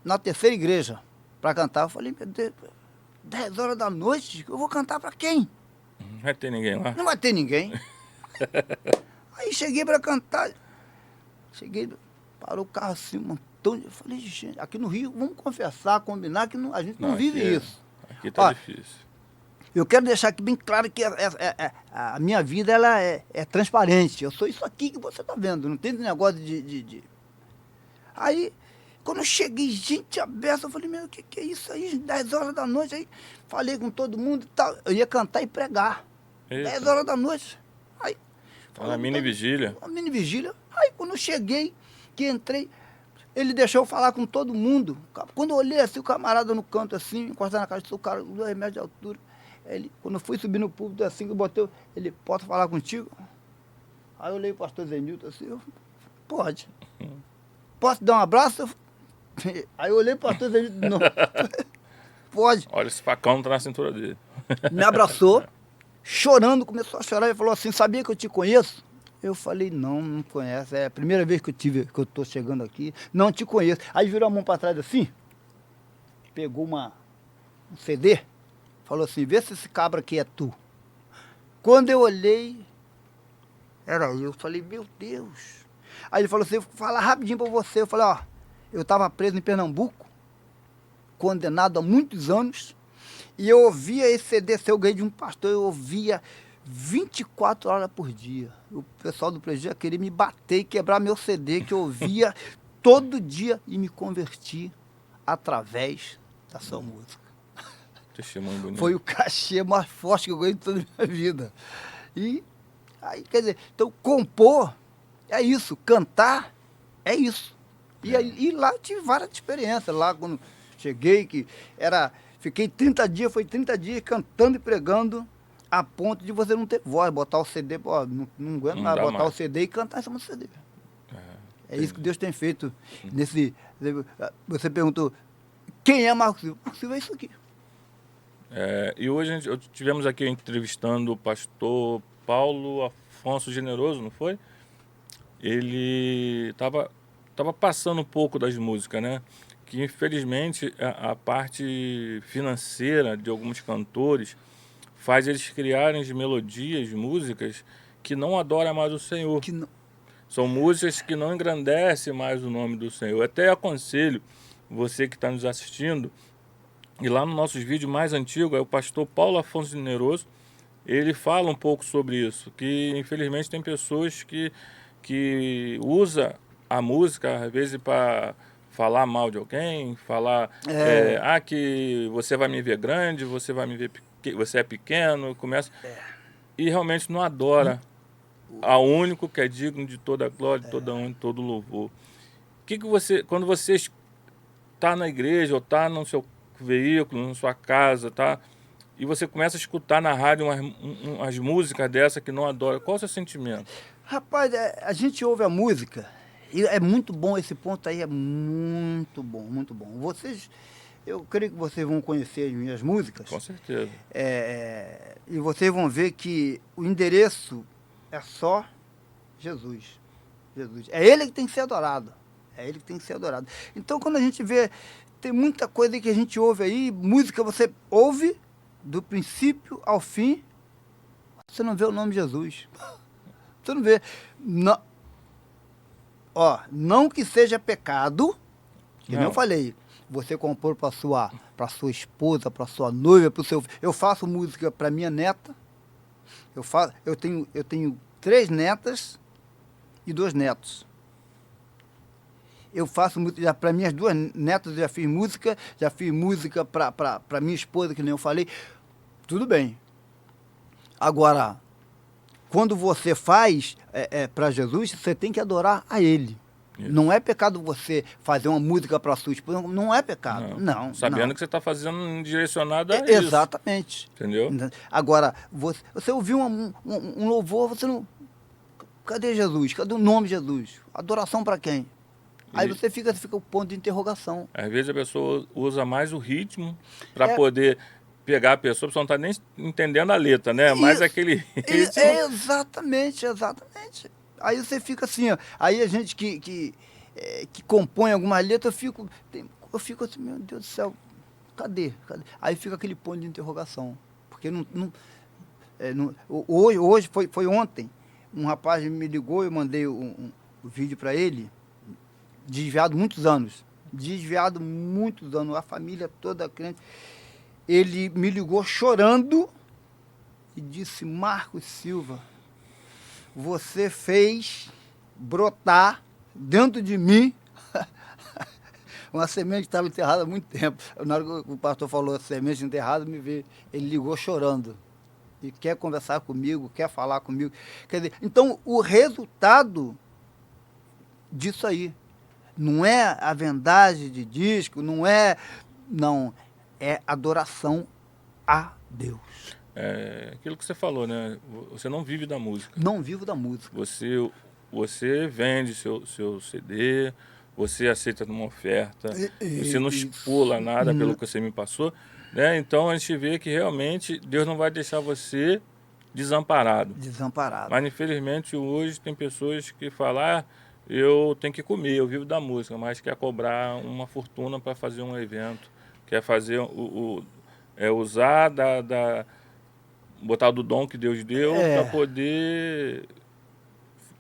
Speaker 2: na terceira igreja para cantar. Eu falei, meu Deus, 10 horas da noite, eu vou cantar para quem?
Speaker 1: Não vai ter ninguém lá?
Speaker 2: Não vai ter ninguém. Aí cheguei para cantar, parou o carro assim, um montão de... Eu falei, gente, aqui no Rio, vamos confessar, combinar que a gente não vive isso.
Speaker 1: Aqui tá difícil.
Speaker 2: Eu quero deixar aqui bem claro que a minha vida ela é transparente. Eu sou isso aqui que você está vendo, não tem negócio de... Aí, quando eu cheguei, gente aberta, eu falei, meu, o que é isso aí? 10 horas da noite, aí falei com todo mundo e tal. Eu ia cantar e pregar.
Speaker 1: Eita.
Speaker 2: 10 horas da noite. Aí,
Speaker 1: Uma mini vigília.
Speaker 2: Uma mini vigília. Aí quando eu cheguei, que entrei, ele deixou eu falar com todo mundo. Quando eu olhei assim, o camarada no canto assim, encostado na caixa, o cara, 2 metros de altura. Ele, quando eu fui subir no púlpito assim, que eu botei, ele, posso falar contigo? Aí eu olhei o pastor Zenilton assim, pode. Posso dar um abraço? Aí eu olhei o pastor Zenilton, não. Pode.
Speaker 1: Olha, esse facão tá na cintura dele.
Speaker 2: Me abraçou, chorando, começou a chorar e falou assim, sabia que eu te conheço? Eu falei, não conhece, é a primeira vez que eu tô chegando aqui, não te conheço. Aí virou a mão para trás assim, pegou um CD, falou assim, vê se esse cabra aqui é tu. Quando eu olhei, era eu, falei, meu Deus. Aí ele falou assim, vou falar rapidinho para você. Eu falei, ó, eu estava preso em Pernambuco, condenado há muitos anos, e eu ouvia esse CD seu, eu ganhei de um pastor, eu ouvia 24 horas por dia. O pessoal do presídio queria me bater e quebrar meu CD, que eu ouvia todo dia, e me converti através da sua música.
Speaker 1: Testemunho bonito.
Speaker 2: Foi o cachê mais forte que eu ganhei de toda a minha vida. E aí, quer dizer, então compor é isso, cantar é isso. E, aí, e lá eu tive várias experiências, lá quando cheguei, fiquei 30 dias, foi 30 dias cantando e pregando, a ponto de você não ter voz, botar o CD, ó, não aguento mais botar mais o CD e cantar em cima do CD. É isso que Deus tem feito nesse. Você perguntou, quem é Marcos Silva? Marcos Silva é isso aqui.
Speaker 1: E hoje tivemos aqui entrevistando o pastor Paulo Afonso Generoso, não foi? Ele estava passando um pouco das músicas, né? Que infelizmente a parte financeira de alguns cantores faz eles criarem melodias, músicas que não adoram mais o Senhor. São músicas que não engrandecem mais o nome do Senhor. Eu até aconselho você que está nos assistindo, e lá nos nossos vídeos mais antigos, o pastor Paulo Afonso Generoso, ele fala um pouco sobre isso, que infelizmente tem pessoas que usa a música, às vezes, para falar mal de alguém, falar que você vai me ver grande, você vai me ver você é pequeno, começa e realmente não adora a único que é digno de toda a glória, de toda honra, de todo louvor. Que você, quando você está na igreja ou está no seu veículo, na sua casa, tá? E você começa a escutar na rádio umas músicas dessa que não adora, qual é o seu sentimento?
Speaker 2: Rapaz, a gente ouve a música e é muito bom, esse ponto aí é muito bom, muito bom. Eu creio que vocês vão conhecer as minhas músicas.
Speaker 1: Com certeza.
Speaker 2: E vocês vão ver que o endereço é só Jesus. Jesus. É Ele que tem que ser adorado. É Ele que tem que ser adorado. Então, quando a gente vê, tem muita coisa que a gente ouve aí, música você ouve do princípio ao fim, você não vê o nome de Jesus. Você não vê. Não, não que seja pecado, que nem eu falei, você compor para sua esposa, para sua noiva, para o seu... Eu faço música para minha neta, eu tenho 3 netas e 2 netos. Eu faço música para minhas 2 netas, já fiz música para minha esposa, que nem eu falei. Tudo bem. Agora, quando você faz para Jesus, você tem que adorar a Ele. Isso. Não é pecado você fazer uma música para sua esposa, não é pecado, não.
Speaker 1: Sabendo que você está fazendo direcionada a isso.
Speaker 2: Exatamente.
Speaker 1: Entendeu?
Speaker 2: Agora, você ouviu um louvor, você não... Cadê Jesus? Cadê o nome de Jesus? Adoração para quem? Aí você fica o ponto de interrogação.
Speaker 1: Às vezes a pessoa usa mais o ritmo para poder pegar a pessoa não está nem entendendo a letra, né? Mas aquele ritmo...
Speaker 2: Exatamente. Aí você fica assim, ó. Aí a gente que compõe algumas letras, eu fico assim, meu Deus do céu, cadê? Aí fica aquele ponto de interrogação. Porque hoje foi ontem, um rapaz me ligou, eu mandei um vídeo para ele, desviado muitos anos, a família toda crente. Ele me ligou chorando e disse, Marcos Silva, você fez brotar dentro de mim uma semente que estava enterrada há muito tempo. Na hora que o pastor falou semente enterrada, me veio, ele ligou chorando. e quer conversar comigo, quer falar comigo. Quer dizer, então, o resultado disso aí não é a vendagem de disco, não, é adoração a Deus.
Speaker 1: É aquilo que você falou, né? Você não vive da música.
Speaker 2: Não vivo da música.
Speaker 1: Você vende seu CD, você aceita uma oferta, você não estipula nada pelo que você me passou, né? Então a gente vê que realmente Deus não vai deixar você desamparado.
Speaker 2: Desamparado.
Speaker 1: Mas infelizmente hoje tem pessoas que falam, eu tenho que comer, eu vivo da música, mas quer cobrar uma fortuna para fazer um evento, quer fazer usar botar do dom que Deus deu para poder.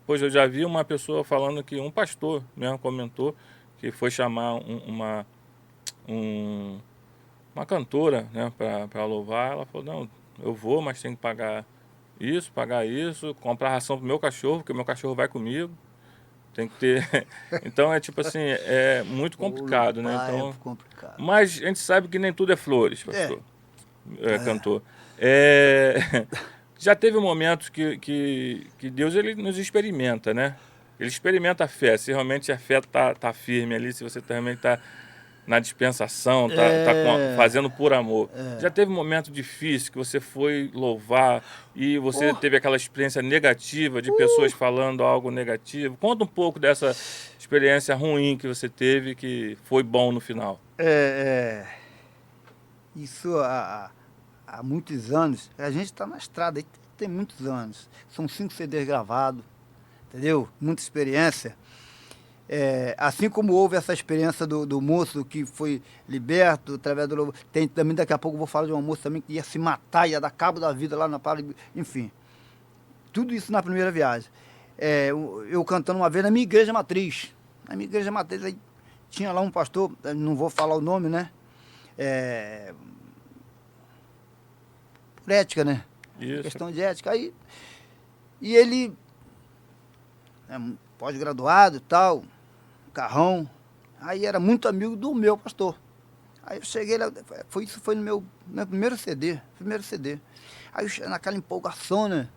Speaker 1: Pois eu já vi uma pessoa falando que um pastor mesmo comentou que foi chamar uma cantora, né, para louvar. Ela falou, não, eu vou, mas tem que pagar isso, comprar ração pro meu cachorro, porque meu cachorro vai comigo. Tem que ter. Então é tipo assim, é muito complicado, né? Então,
Speaker 2: é complicado.
Speaker 1: Mas a gente sabe que nem tudo é flores, pastor. Cantor. Já teve momentos que Deus ele nos experimenta, né? Ele experimenta a fé, se realmente a fé tá firme ali, se você realmente tá na dispensação, tá fazendo por amor. Já teve momentos difíceis que você foi louvar e você teve aquela experiência negativa de pessoas falando algo negativo? Conta um pouco dessa experiência ruim que você teve que foi bom no final.
Speaker 2: Isso há muitos anos, a gente está na estrada, aí tem muitos anos. São 5 CDs gravados, entendeu? Muita experiência. Assim como houve essa experiência do moço que foi liberto através do louvor, tem também, daqui a pouco eu vou falar de uma moça também que ia se matar, ia dar cabo da vida lá na Paraíba, enfim. Tudo isso na primeira viagem. Eu cantando uma vez na minha igreja matriz. Na minha igreja matriz, aí tinha lá um pastor, não vou falar o nome, né? Por ética, né?
Speaker 1: Isso.
Speaker 2: Questão de ética. Aí, e ele, pós-graduado e tal, carrão, aí era muito amigo do meu pastor. Aí eu cheguei lá, isso foi no meu primeiro CD. Aí eu, naquela empolgação, né?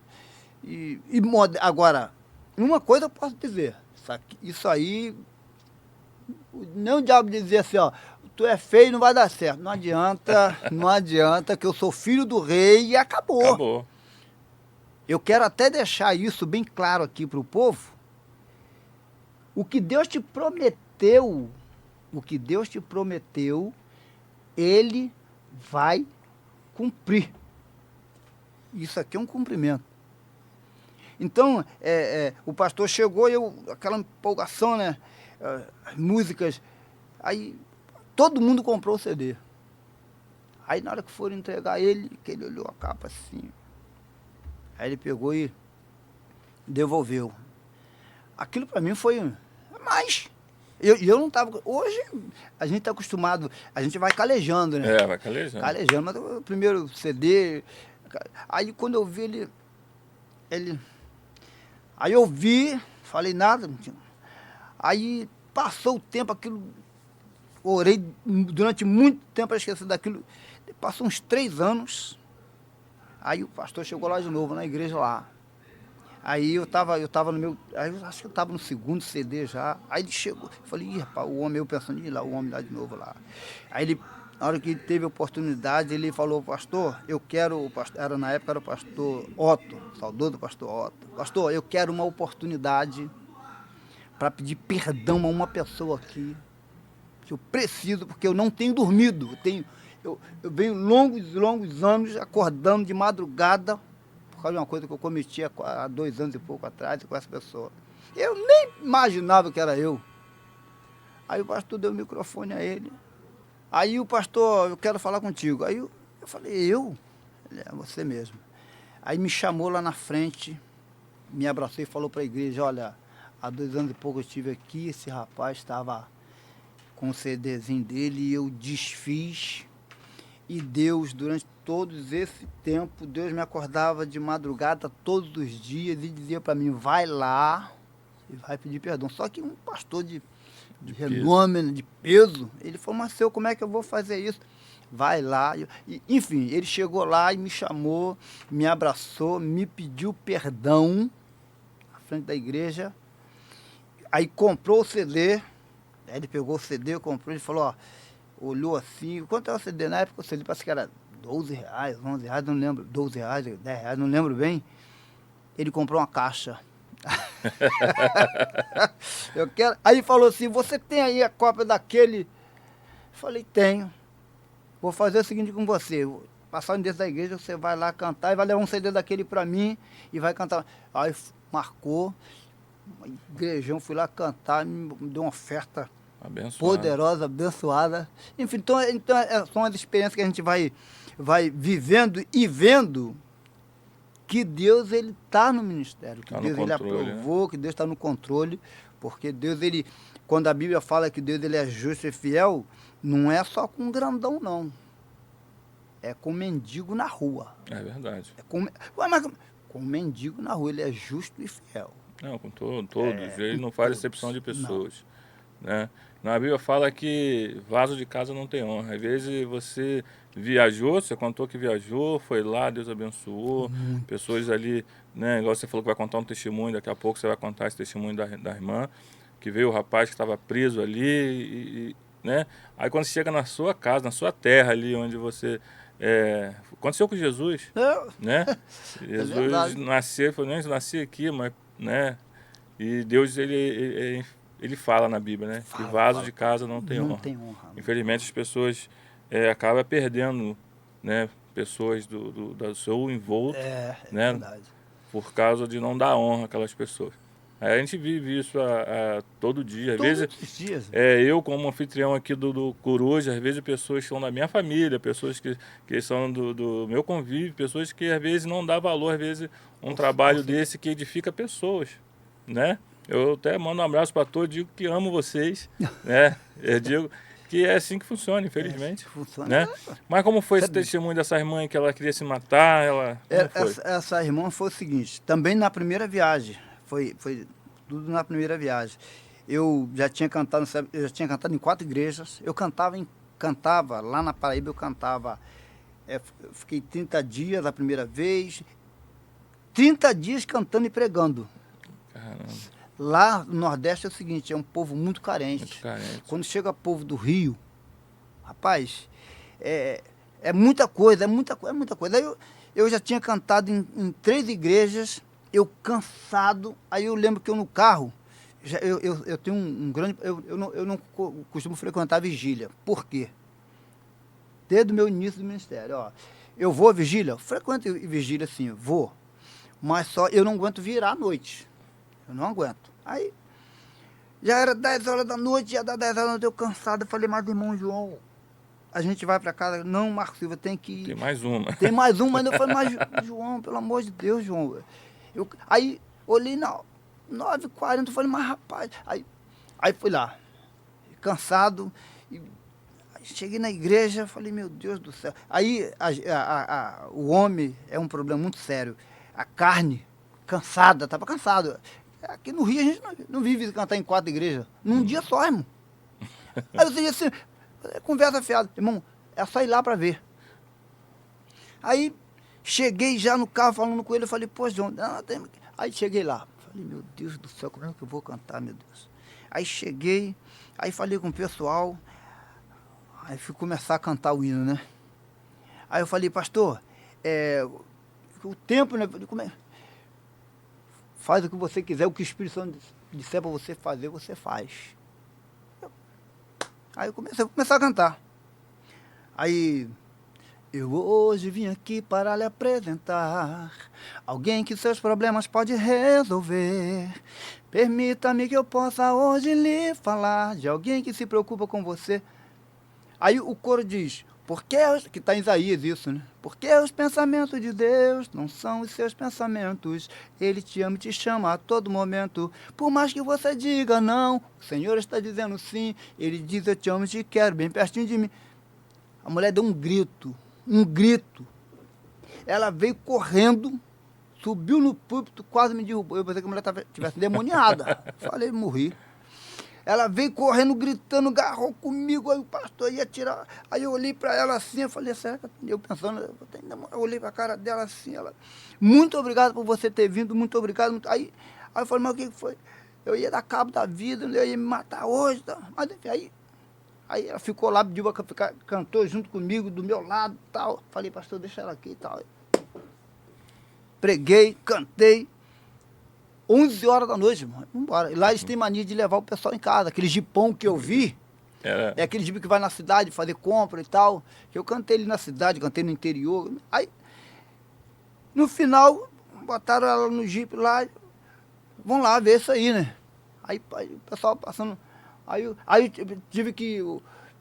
Speaker 2: Agora, uma coisa eu posso dizer, isso aí, nem o diabo dizia assim, ó, tu é feio, não vai dar certo. Não adianta, que eu sou filho do rei e acabou. Eu quero até deixar isso bem claro aqui para o povo. O que Deus te prometeu, Ele vai cumprir. Isso aqui é um cumprimento. Então, o pastor chegou, aquela empolgação, né? As músicas, aí todo mundo comprou o CD. Aí na hora que foram entregar ele, que ele olhou a capa assim, aí ele pegou e devolveu. Aquilo para mim foi... Mas eu não estava... Hoje a gente está acostumado, a gente vai calejando, né?
Speaker 1: Vai calejando.
Speaker 2: Mas o primeiro CD... Aí quando eu vi ele... Aí eu vi, falei nada, aí passou o tempo, aquilo... Orei durante muito tempo para esquecer daquilo. Passou uns 3 anos. Aí o pastor chegou lá de novo, na igreja lá. Aí eu tava no meu... Aí eu acho que eu estava no segundo CD já. Aí ele chegou. Eu falei, ih, rapaz, o homem, eu pensando em ir lá, o homem lá de novo lá. Aí ele, na hora que ele teve a oportunidade, ele falou, pastor, na época era o pastor Otto, saudoso pastor Otto. Pastor, eu quero uma oportunidade para pedir perdão a uma pessoa aqui. Eu preciso, porque eu não tenho dormido. Eu venho longos anos acordando de madrugada por causa de uma coisa que eu cometi há 2 anos e pouco atrás com essa pessoa. Eu nem imaginava que era eu. Aí o pastor deu o microfone a ele. Aí o pastor, eu quero falar contigo. Aí eu falei, eu? Ele, você mesmo. Aí me chamou lá na frente, me abraçou e falou para a igreja, olha, há 2 anos e pouco eu estive aqui, esse rapaz estava com o CDzinho dele e eu desfiz. E Deus, durante todo esse tempo, Deus me acordava de madrugada todos os dias e dizia para mim, vai lá e vai pedir perdão. Só que um pastor de renome, de peso, ele falou, mas seu, como é que eu vou fazer isso? vai lá. Enfim, ele chegou lá e me chamou, me abraçou, me pediu perdão na frente da igreja. Aí comprou o CD, aí ele pegou o CD, comprou, ele falou, ó, olhou assim, quanto era o CD? Na época o CD parece que era R$12, R$11, não lembro, R$12, R$10, não lembro bem. Ele comprou uma caixa. Eu quero. Aí falou assim, você tem aí a cópia daquele? Eu falei, tenho. Vou fazer o seguinte com você, vou passar o endereço da igreja, você vai lá cantar e vai levar um CD daquele pra mim e vai cantar. Aí marcou, igrejão, fui lá cantar, me deu uma oferta poderosa, abençoada. Enfim, são as experiências que a gente vai vivendo e vendo que Deus ele está no ministério, que Deus ele aprovou, que Deus está no controle, porque Deus ele, quando a Bíblia fala que Deus ele é justo e fiel, não é só com grandão não, é com mendigo na rua.
Speaker 1: É verdade.
Speaker 2: Mas com mendigo na rua ele é justo e fiel.
Speaker 1: Não, com todos, ele não faz exceção de pessoas, né? Na Bíblia fala que vaso de casa não tem honra. Às vezes você viajou, você contou que viajou, foi lá, Deus abençoou, pessoas ali, né? Igual você falou que vai contar um testemunho, daqui a pouco você vai contar esse testemunho da irmã, que veio o rapaz que estava preso ali, né? Aí quando você chega na sua casa, na sua terra ali, onde você... aconteceu com Jesus, né? Jesus nasceu, falou, não, eu nasci aqui, mas, né? E Deus, ele fala na Bíblia, né? Que vaso de casa não tem honra. Infelizmente as pessoas acabam perdendo, né? Pessoas do seu envolto, né?
Speaker 2: Verdade.
Speaker 1: Por causa de não dar honra àquelas pessoas. Aí a gente vive isso todo dia. Às vezes, eu como anfitrião aqui do Coruja, às vezes pessoas que são da minha família, pessoas que são do meu convívio, pessoas que às vezes não dá valor, às vezes um trabalho desse que edifica pessoas, né? Eu até mando um abraço para todos, digo que amo vocês, né? Eu digo que é assim que funciona, infelizmente.
Speaker 2: Funciona.
Speaker 1: Né? Mas como foi esse testemunho dessa irmã que ela queria se matar?
Speaker 2: Essa irmã foi o seguinte, também na primeira viagem, foi tudo na primeira viagem. Eu já tinha cantado em 4 igrejas, eu cantava lá na Paraíba, eu cantava, fiquei 30 dias a primeira vez, 30 dias cantando e pregando.
Speaker 1: Caramba.
Speaker 2: Lá no Nordeste é o seguinte, é um povo muito carente. Quando chega povo do Rio, rapaz, é muita coisa, é muita coisa. Aí eu já tinha cantado em 3 igrejas, eu cansado, aí eu lembro que eu no carro, eu tenho um grande, eu não costumo frequentar a vigília. Por quê? Desde o meu início do ministério, ó, eu vou à vigília, eu frequento vigília sim, vou, mas só eu não aguento virar à noite. Eu não aguento. Aí, já era 10 horas da noite, já dá 10 horas da noite, eu cansado. Eu falei, mas irmão João, a gente vai para casa. Não, Marcos Silva, tem que ir.
Speaker 1: Tem mais uma.
Speaker 2: Tem mais uma. Ainda eu falei, mas João, pelo amor de Deus, João. Aí, olhei na 9h40, eu falei, mas rapaz. Aí fui lá, cansado. Aí cheguei na igreja, falei, meu Deus do céu. Aí, o homem é um problema muito sério. A carne, cansada, estava cansado. Aqui no Rio a gente não vive cantar em 4 igrejas. Num dia só, irmão. Aí você diz assim, conversa fiada. Irmão, é só ir lá para ver. Aí cheguei já no carro falando com ele, eu falei, pô, João, aí cheguei lá. Falei, meu Deus do céu, como é que eu vou cantar, meu Deus? Aí cheguei, aí falei com o pessoal, aí fui começar a cantar o hino, né? Aí eu falei, pastor, o tempo, né? Como é? Faz o que você quiser, o que o Espírito Santo disser para você fazer, você faz. Aí eu comecei a cantar. Aí, eu hoje vim aqui para lhe apresentar alguém que seus problemas pode resolver. Permita-me que eu possa hoje lhe falar de alguém que se preocupa com você. Aí o coro diz, que está em Isaías isso, né? Porque os pensamentos de Deus não são os seus pensamentos. Ele te ama e te chama a todo momento. Por mais que você diga não, o Senhor está dizendo sim. Ele diz, eu te amo e te quero, bem pertinho de mim. A mulher deu um grito. Ela veio correndo, subiu no púlpito, quase me derrubou. Eu pensei que a mulher estivesse demoniada. Falei, morri. Ela veio correndo, gritando, agarrou comigo, aí o pastor ia tirar. Aí eu olhei para ela assim, eu falei, será que eu pensando, eu olhei para a cara dela assim, ela, muito obrigado por você ter vindo, muito obrigado. Aí eu falei, mas o que foi? Eu ia dar cabo da vida, eu ia me matar hoje, tá? Mas enfim, aí ela ficou lá, pediu para ficar, cantou junto comigo, do meu lado e tal. Falei, pastor, deixa ela aqui e tal. Preguei, cantei. 11 horas da noite, irmão, vambora. E lá eles têm mania de levar o pessoal em casa. Aquele jipão que eu vi, é aquele jipe que vai na cidade fazer compra e tal. Que eu cantei ali na cidade, cantei no interior. Aí, no final, botaram ela no jipe lá. Vão lá ver isso aí, né? Aí o pessoal passando. Aí eu tive que.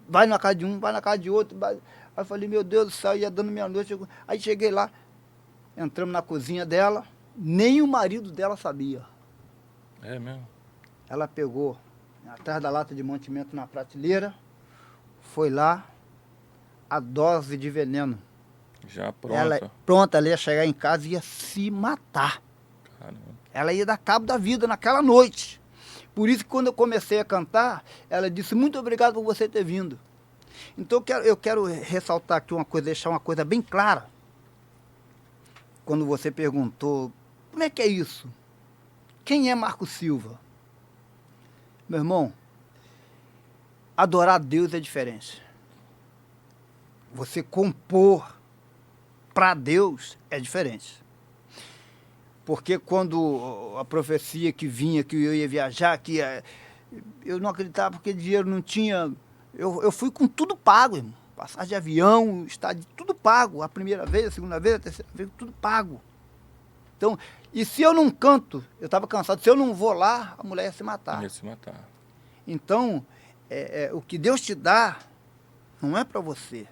Speaker 2: Vai na casa de um, vai na casa de outro. Aí eu falei, meu Deus do céu, ia dando meia-noite. Aí cheguei lá, entramos na cozinha dela. Nem o marido dela sabia.
Speaker 1: É mesmo?
Speaker 2: Ela pegou atrás da lata de mantimento na prateleira, foi lá, a dose de veneno.
Speaker 1: Já pronta.
Speaker 2: Ela ia chegar em casa e ia se matar.
Speaker 1: Caramba.
Speaker 2: Ela ia dar cabo da vida naquela noite. Por isso que quando eu comecei a cantar, ela disse, muito obrigado por você ter vindo. Então eu quero ressaltar aqui uma coisa, deixar uma coisa bem clara. Quando você perguntou, como é que é isso? Quem é Marco Silva? Meu irmão, adorar a Deus é diferente. Você compor para Deus é diferente. Porque quando a profecia que vinha, que eu ia viajar, eu não acreditava porque dinheiro não tinha. Eu fui com tudo pago, irmão. Passagem de avião, estádio, tudo pago. A primeira vez, a segunda vez, a terceira vez, tudo pago. Então, e se eu não canto, eu estava cansado, se eu não vou lá, a mulher ia se matar.
Speaker 1: Ia se matar.
Speaker 2: Então, o que Deus te dá não é para você.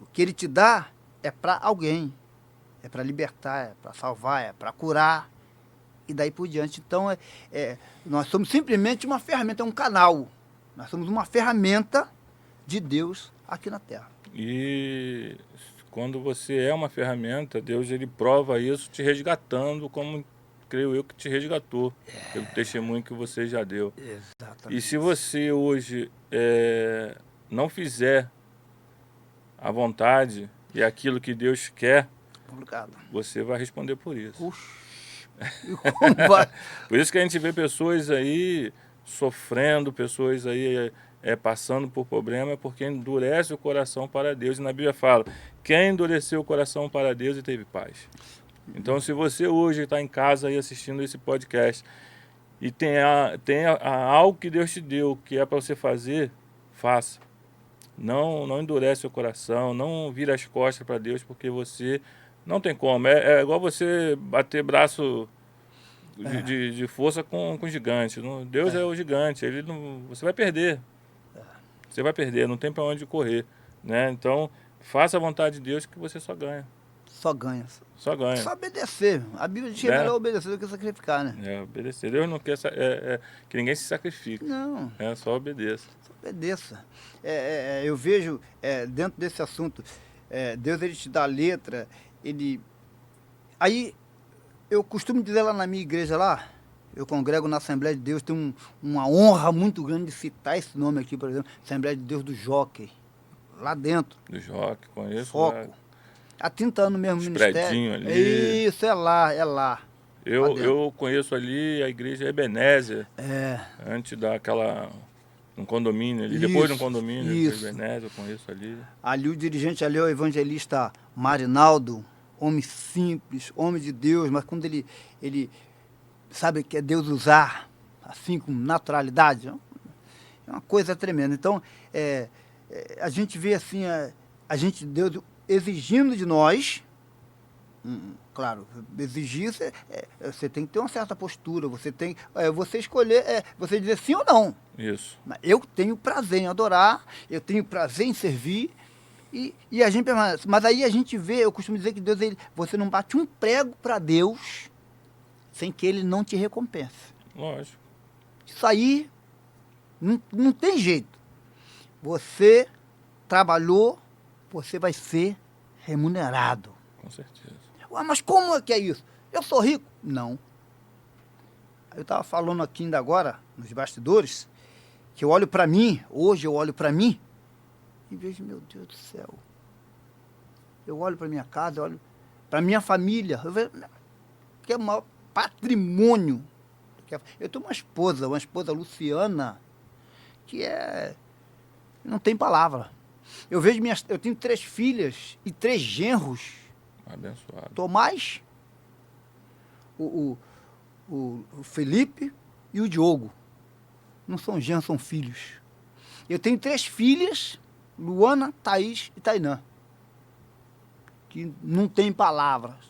Speaker 2: O que Ele te dá é para alguém. É para libertar, é para salvar, é para curar. E daí por diante. Então, nós somos simplesmente uma ferramenta, é um canal. Nós somos uma ferramenta de Deus aqui na Terra.
Speaker 1: E quando você é uma ferramenta, Deus ele prova isso te resgatando, como creio eu que te resgatou, pelo testemunho que você já deu.
Speaker 2: Exatamente.
Speaker 1: E se você hoje não fizer a vontade e aquilo que Deus quer,
Speaker 2: Complicado.
Speaker 1: você vai responder por isso.
Speaker 2: Puxa, como vai?
Speaker 1: Por isso que a gente vê pessoas aí sofrendo, pessoas aí passando por problema, porque endurece o coração para Deus. E na Bíblia fala, quem endureceu o coração para Deus e teve paz. Então, se você hoje está em casa aí assistindo esse podcast e tem algo que Deus te deu, que é para você fazer, faça. Não endurece o coração, não vira as costas para Deus, porque você não tem como. É igual você bater braço de força com gigante. Deus é o gigante, você vai perder. Você vai perder, não tem para onde correr. Né? então, faça a vontade de Deus que você só ganha.
Speaker 2: Só ganha.
Speaker 1: Só ganha.
Speaker 2: Só obedecer. A Bíblia diz que é melhor obedecer do que sacrificar, né?
Speaker 1: Obedecer. Deus não quer que ninguém se sacrifique.
Speaker 2: Não.
Speaker 1: Só obedeça.
Speaker 2: Só obedeça. Eu vejo, dentro desse assunto, Deus ele te dá a letra, Aí, eu costumo dizer lá na minha igreja lá, eu congrego na Assembleia de Deus, tenho uma honra muito grande de citar esse nome aqui, por exemplo, Assembleia de Deus do Jockey, lá dentro.
Speaker 1: Do Jockey, conheço.
Speaker 2: Foco.
Speaker 1: Lá.
Speaker 2: Há 30 anos mesmo no ministério.
Speaker 1: Ali.
Speaker 2: Isso, é lá.
Speaker 1: Eu conheço ali a igreja Ebenezer.
Speaker 2: É.
Speaker 1: Antes um condomínio ali.
Speaker 2: Isso,
Speaker 1: Depois de um condomínio,
Speaker 2: isso.
Speaker 1: Ebenezer, eu conheço ali.
Speaker 2: Ali o dirigente ali é o evangelista Marinaldo, homem simples, homem de Deus, mas quando ele sabe que é Deus usar, assim, com naturalidade, é uma coisa tremenda. Então, a gente vê assim, Deus exigindo de nós, claro, exigir, você tem que ter uma certa postura, você escolher, você dizer sim ou não.
Speaker 1: Isso.
Speaker 2: Eu tenho prazer em adorar, eu tenho prazer em servir, e a gente permanece. Mas aí a gente vê, eu costumo dizer que Deus, você não bate um prego para Deus sem que Ele não te recompense.
Speaker 1: Lógico.
Speaker 2: Isso aí não tem jeito. Você trabalhou, você vai ser remunerado.
Speaker 1: Com certeza.
Speaker 2: Ué, mas como é que é isso? Eu sou rico? Não. Eu estava falando aqui ainda agora, nos bastidores, que eu olho para mim, hoje eu olho para mim, e vejo, meu Deus do céu. Eu olho para minha casa, eu olho para minha família, eu vejo que é o maior patrimônio. Eu tenho uma esposa Luciana, que não tem palavra. Eu tenho 3 filhas e 3 genros.
Speaker 1: Abençoado.
Speaker 2: Tomás, o Felipe e o Diogo. Não são genros, são filhos. Eu tenho 3 filhas, Luana, Thaís e Tainã, que não tem palavras.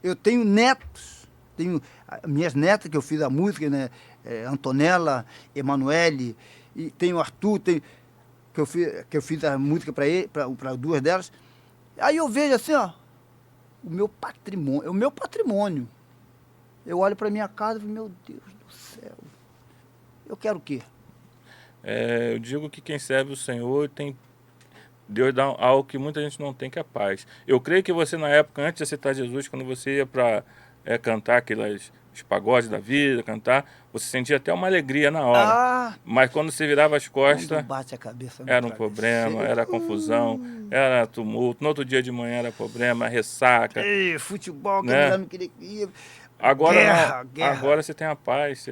Speaker 2: Eu tenho netos, tenho minhas netas que eu fiz a música, né? Antonella, Emanuele, e tenho Arthur, que eu fiz a música para 2 delas. Aí eu vejo assim, ó, o meu patrimônio. Eu olho para minha casa e falo, meu Deus do céu, eu quero o quê?
Speaker 1: Eu digo que quem serve o Senhor tem... Deus dá algo que muita gente não tem, que é paz. Eu creio que você, na época, antes de aceitar Jesus, quando você ia para cantar os pagodes da vida, cantar, você sentia até uma alegria na hora. Mas quando você virava as costas,
Speaker 2: bate a cabeça
Speaker 1: era um problema, era confusão, era tumulto. No outro dia de manhã era problema, ressaca.
Speaker 2: Ei, futebol, que
Speaker 1: né?
Speaker 2: a mulher não queria que ia.
Speaker 1: Agora
Speaker 2: Guerra.
Speaker 1: Agora você tem a paz.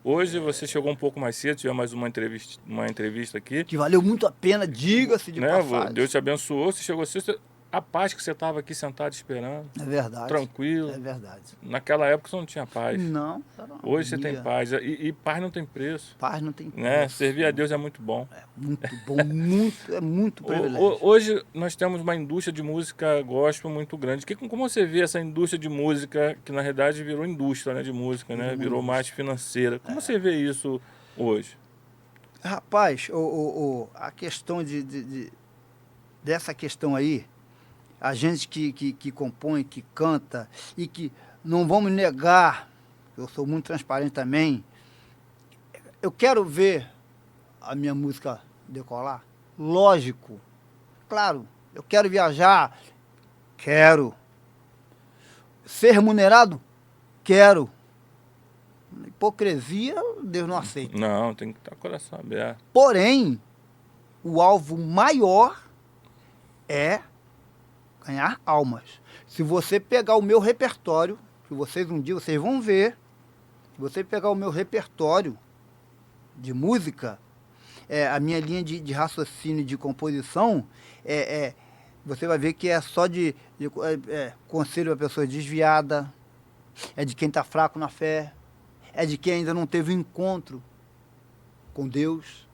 Speaker 1: Hoje você chegou um pouco mais cedo, tivemos mais uma entrevista aqui.
Speaker 2: Que valeu muito a pena, diga-se de passagem.
Speaker 1: Deus te abençoou, você chegou cedo, a paz que você estava aqui sentado esperando.
Speaker 2: É verdade.
Speaker 1: Tranquilo.
Speaker 2: É verdade.
Speaker 1: Naquela época você não tinha paz.
Speaker 2: Não.
Speaker 1: Hoje você tem paz. E paz não tem preço.
Speaker 2: Paz não tem preço.
Speaker 1: Né? Servir a Deus é muito bom.
Speaker 2: É muito bom, é muito privilégio.
Speaker 1: Hoje nós temos uma indústria de música gospel muito grande. Como você vê essa indústria de música, que na verdade virou indústria, né, de música, né? Virou mais financeira. Como você vê isso hoje?
Speaker 2: Rapaz, a questão dessa questão aí, a gente que compõe, que canta, e que não vamos negar, eu sou muito transparente também, eu quero ver a minha música decolar? Lógico. Claro, eu quero viajar? Quero. Ser remunerado? Quero. Hipocrisia, Deus não aceita.
Speaker 1: Não, tem que estar com o coração aberto.
Speaker 2: Porém, o alvo maior é ganhar almas. Se você pegar o meu repertório, que um dia vocês vão ver, se você pegar o meu repertório de música, a minha linha de raciocínio de composição, você vai ver que é só de conselho para pessoa desviada, é de quem está fraco na fé, é de quem ainda não teve um encontro com Deus.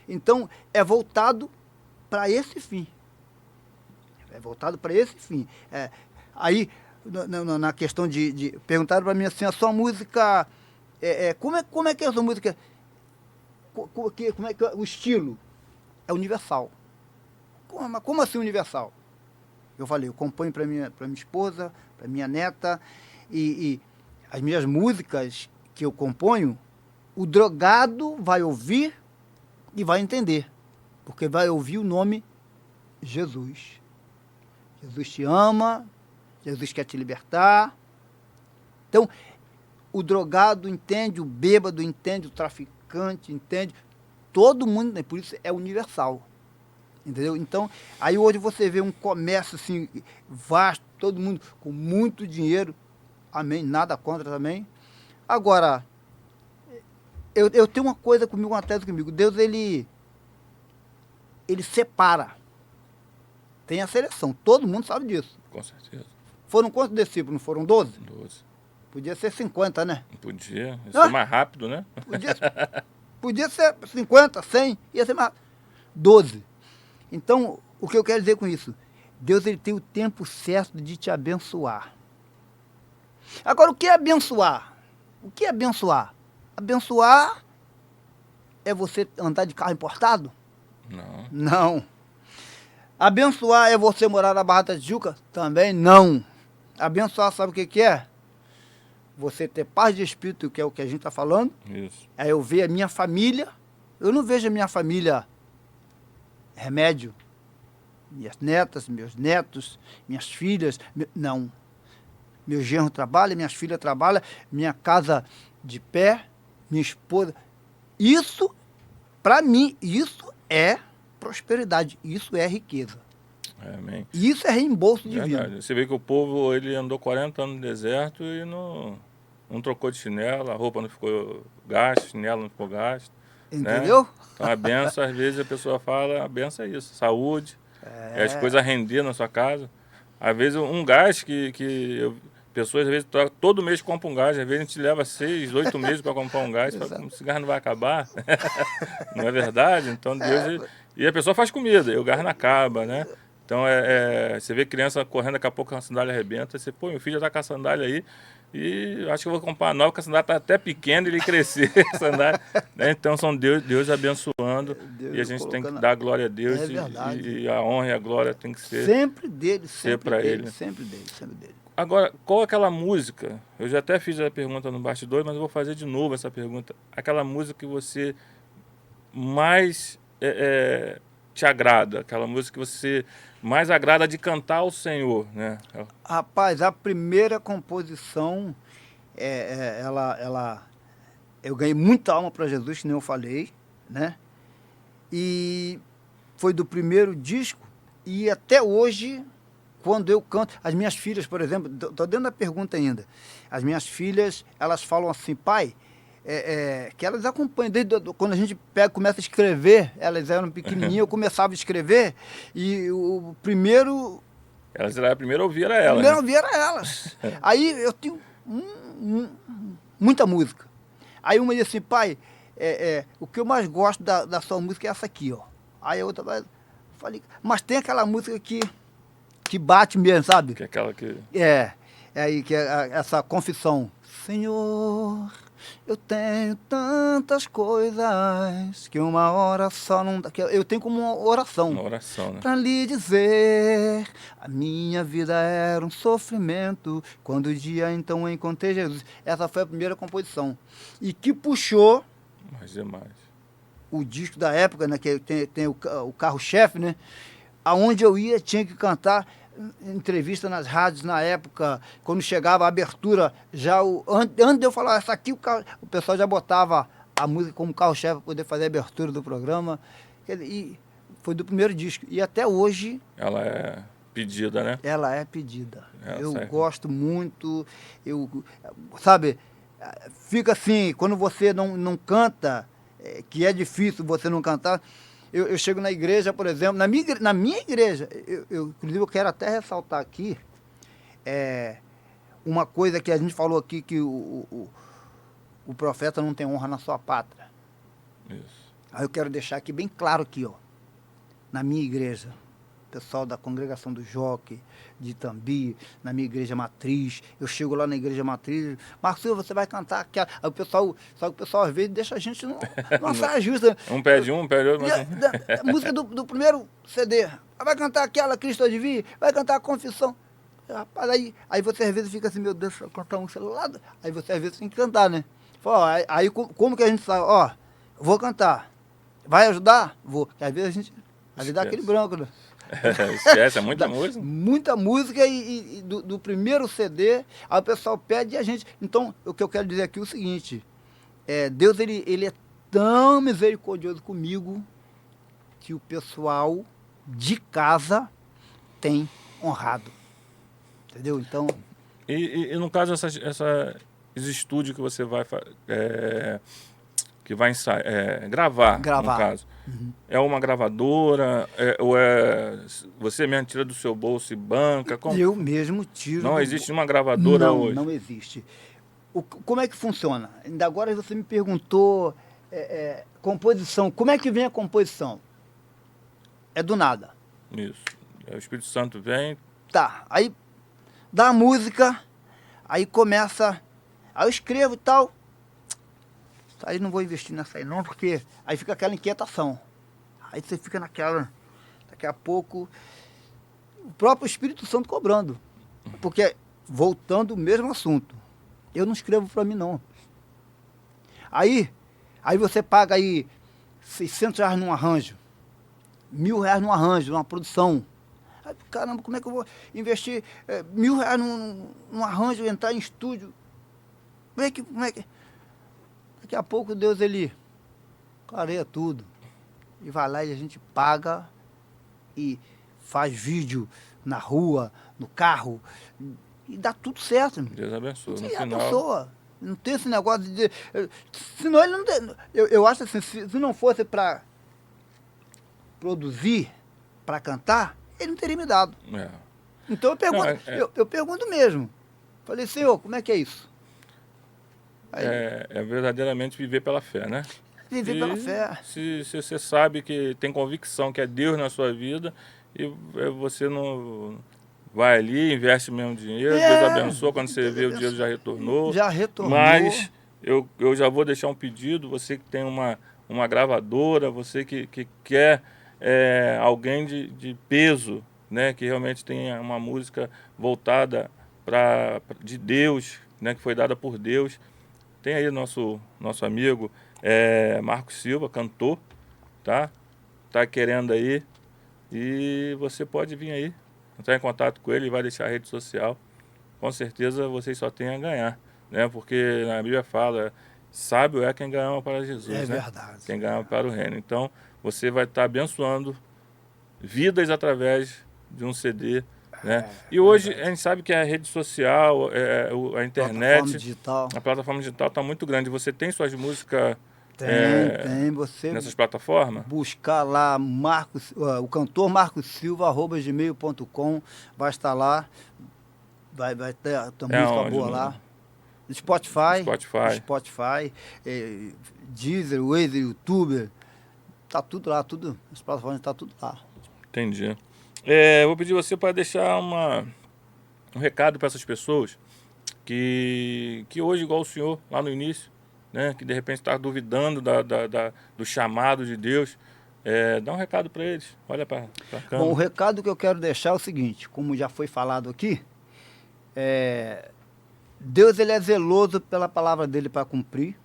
Speaker 2: Então, é voltado para esse fim. Aí, na questão perguntaram para mim assim, a sua música, como é que é a sua música? Como é que é o estilo? É universal. Como assim universal? Eu falei, eu componho para minha esposa, para minha neta, e as minhas músicas que eu componho, o drogado vai ouvir e vai entender, porque vai ouvir o nome Jesus. Jesus te ama, Jesus quer te libertar. Então, o drogado entende, o bêbado entende, o traficante entende, todo mundo, por isso é universal. Entendeu? Então, aí hoje você vê um comércio assim, vasto, todo mundo com muito dinheiro, amém, nada contra também. Agora, eu tenho uma coisa comigo, uma tese comigo, Deus, ele separa. Tem a seleção, todo mundo sabe disso.
Speaker 1: Com certeza.
Speaker 2: Foram quantos discípulos? Não foram 12?
Speaker 1: 12.
Speaker 2: Podia ser 50, né?
Speaker 1: Podia, ia ser mais rápido, né?
Speaker 2: Podia ser 50, 100, ia ser mais rápido. 12. Então, o que eu quero dizer com isso? Deus, ele tem o tempo certo de te abençoar. Agora, o que é abençoar? O que é abençoar? Abençoar é você andar de carro importado?
Speaker 1: Não.
Speaker 2: Não. Abençoar é você morar na Barra da Tijuca? Também não. Abençoar, sabe o que é? Você ter paz de espírito, que é o que a gente está falando.
Speaker 1: Isso.
Speaker 2: É eu ver a minha família. Eu não vejo a minha família remédio. Minhas netas, meus netos, minhas filhas. Não. Meu genro trabalha, minhas filhas trabalham, minha casa de pé, minha esposa. Isso para mim, isso é prosperidade, isso é riqueza.
Speaker 1: Amém.
Speaker 2: Isso é reembolso divino.
Speaker 1: Verdade. Você vê que o povo, ele andou 40 anos no deserto e não trocou de chinelo, a roupa não ficou gasta, o chinelo não ficou gasto.
Speaker 2: Entendeu?
Speaker 1: Né? Então a benção, às vezes a pessoa fala, a benção é isso, saúde, é as coisas render na sua casa. Às vezes um gás pessoas às vezes todo mês compram um gás, às vezes a gente leva 6, 8 meses para comprar um gás, o cigarro não vai acabar. Não é verdade? Então Deus... E a pessoa faz comida, e o gás não acaba, né? Então você vê criança correndo, daqui a pouco a sandália arrebenta, você, pô, meu filho já tá com a sandália aí, e acho que eu vou comprar uma nova, porque a sandália tá até pequena, ele crescer, a sandália, né? Então são Deus abençoando, Deus, e a gente tem que dar glória a Deus, e a honra e a glória tem que ser
Speaker 2: sempre dele, sempre
Speaker 1: para
Speaker 2: dele,
Speaker 1: ele.
Speaker 2: sempre dele, sempre dele.
Speaker 1: Agora, qual é aquela música, eu já até fiz a pergunta no bastidor, mas eu vou fazer de novo essa pergunta, aquela música que você mais te agrada, aquela música que você mais agrada de cantar ao Senhor, né?
Speaker 2: Rapaz, a primeira composição, eu ganhei muita alma para Jesus, que nem eu falei, né? E foi do primeiro disco, e até hoje, quando eu canto, as minhas filhas, por exemplo, estou dentro da pergunta ainda, as minhas filhas, elas falam assim, pai, que elas acompanham, desde quando a gente começa a escrever, elas eram pequenininhas, eu começava a escrever, e o primeiro...
Speaker 1: Elas eram a primeira a ouvir, era elas.
Speaker 2: Primeiro a ouvir era elas. Aí eu tenho muita música. Aí uma disse assim, pai, o que eu mais gosto da sua música é essa aqui, ó. Aí a outra falei, mas tem aquela música que bate mesmo, sabe?
Speaker 1: Que é aquela que...
Speaker 2: aí que é essa confissão. Senhor, eu tenho tantas coisas que uma hora só não dá. Eu tenho como uma oração.
Speaker 1: Uma oração, né?
Speaker 2: Para lhe dizer, a minha vida era um sofrimento, quando o dia então eu encontrei Jesus. Essa foi a primeira composição. E que puxou
Speaker 1: mais demais
Speaker 2: o disco da época, né, que tem o carro-chefe, né? Aonde eu ia, tinha que cantar entrevista nas rádios na época, quando chegava a abertura, antes de eu falar essa aqui, o pessoal já botava a música como carro-chefe para poder fazer a abertura do programa. E foi do primeiro disco. E até hoje...
Speaker 1: Ela é pedida, né?
Speaker 2: Ela é pedida. Eu
Speaker 1: certo.
Speaker 2: gosto muito. Sabe, fica assim, quando você não canta, que é difícil você não cantar. Eu chego na igreja, por exemplo, na minha igreja, inclusive eu quero até ressaltar aqui, uma coisa que a gente falou aqui, que o profeta não tem honra na sua pátria.
Speaker 1: Isso.
Speaker 2: Aí eu quero deixar aqui bem claro aqui, ó, na minha igreja, pessoal da congregação do Jockey, de Itambi, na minha igreja matriz, eu chego lá na igreja matriz, Marcos, você vai cantar aquela... Aí o pessoal, só que o pessoal às vezes deixa a gente numa saia justa.
Speaker 1: Um pede outro.
Speaker 2: Mas... A música do primeiro CD, vai cantar aquela Cristo Adivinha, vai cantar a Confissão. Rapaz, aí você às vezes fica assim, meu Deus, eu cantar um celular, aí você às vezes tem que cantar, né? Aí como que a gente sabe, ó, vou cantar, vai ajudar? Vou, porque às vezes a gente dá aquele branco, né?
Speaker 1: Esquece, é muita música.
Speaker 2: Muita música e do primeiro CD, aí o pessoal pede e a gente... Então, o que eu quero dizer aqui é o seguinte, Deus ele é tão misericordioso comigo que o pessoal de casa tem honrado. Entendeu? Então...
Speaker 1: E no caso, esse estúdio que você vai... que vai gravar, no caso. Uhum. É uma gravadora? Ou você mesmo tira do seu bolso e banca? Como?
Speaker 2: Eu mesmo tiro.
Speaker 1: Não existe uma gravadora hoje?
Speaker 2: Não existe. Como é que funciona? Ainda agora você me perguntou composição. Como é que vem a composição? É do nada.
Speaker 1: Isso. O Espírito Santo vem...
Speaker 2: Tá. Aí dá a música, aí começa... Aí eu escrevo e tal... Aí não vou investir nessa aí não, porque aí fica aquela inquietação. Aí você fica naquela... Daqui a pouco... O próprio Espírito Santo cobrando. Porque, voltando ao mesmo assunto, eu não escrevo para mim não. Aí você paga aí R$600 num arranjo, R$1.000 num arranjo, numa produção. Aí, caramba, como é que eu vou investir R$1.000 num arranjo, entrar em estúdio? Como é que... Daqui a pouco Deus, ele clareia tudo. e vai lá e a gente paga e faz vídeo na rua, no carro, e dá tudo certo.
Speaker 1: Deus abençoe. No
Speaker 2: E a
Speaker 1: final,
Speaker 2: pessoa não tem esse negócio de... Senão ele não tem... Eu acho assim, se não fosse para produzir, para cantar, ele não teria me dado.
Speaker 1: é.
Speaker 2: Então eu pergunto,
Speaker 1: Não,
Speaker 2: eu pergunto mesmo. Falei, Senhor, como é que é isso? Aí,
Speaker 1: É verdadeiramente viver pela fé, né?
Speaker 2: viver pela fé.
Speaker 1: Se você sabe que tem convicção que é Deus na sua vida e você não vai ali, investe mesmo dinheiro, Deus abençoa, quando você vê o dinheiro já retornou.
Speaker 2: Já retornou.
Speaker 1: Mas eu já vou deixar um pedido, você que tem uma gravadora, você que quer alguém de peso, né, que realmente tenha uma música voltada de Deus, né, que foi dada por Deus. Tem aí nosso amigo Marcos Silva, cantor, tá? Tá querendo aí. E você pode vir aí, entrar em contato com ele, vai deixar a rede social. Com certeza vocês só têm a ganhar, né? Porque na Bíblia fala, sábio é quem ganha para Jesus,
Speaker 2: É
Speaker 1: né?
Speaker 2: verdade.
Speaker 1: Quem ganha para o reino. Então, você vai estar abençoando vidas através de um CD, né? E hoje a gente sabe que a rede social, a internet, a plataforma digital está muito grande. Você tem suas músicas
Speaker 2: tem. Você
Speaker 1: nessas plataformas?
Speaker 2: buscar lá o cantor Marcos Silva, @gmail.com, vai estar lá, vai ter a tua música boa lá. Spotify, Deezer, Waze, YouTube, tá tudo lá, as plataformas tá tudo lá.
Speaker 1: Entendi. Vou pedir você para deixar um recado para essas pessoas que hoje, igual o senhor, lá no início, né, que de repente está duvidando do chamado de Deus, dá um recado para eles. Olha para a câmera.
Speaker 2: Bom, o recado que eu quero deixar é o seguinte, como já foi falado aqui, Deus ele é zeloso pela palavra dele para cumprir.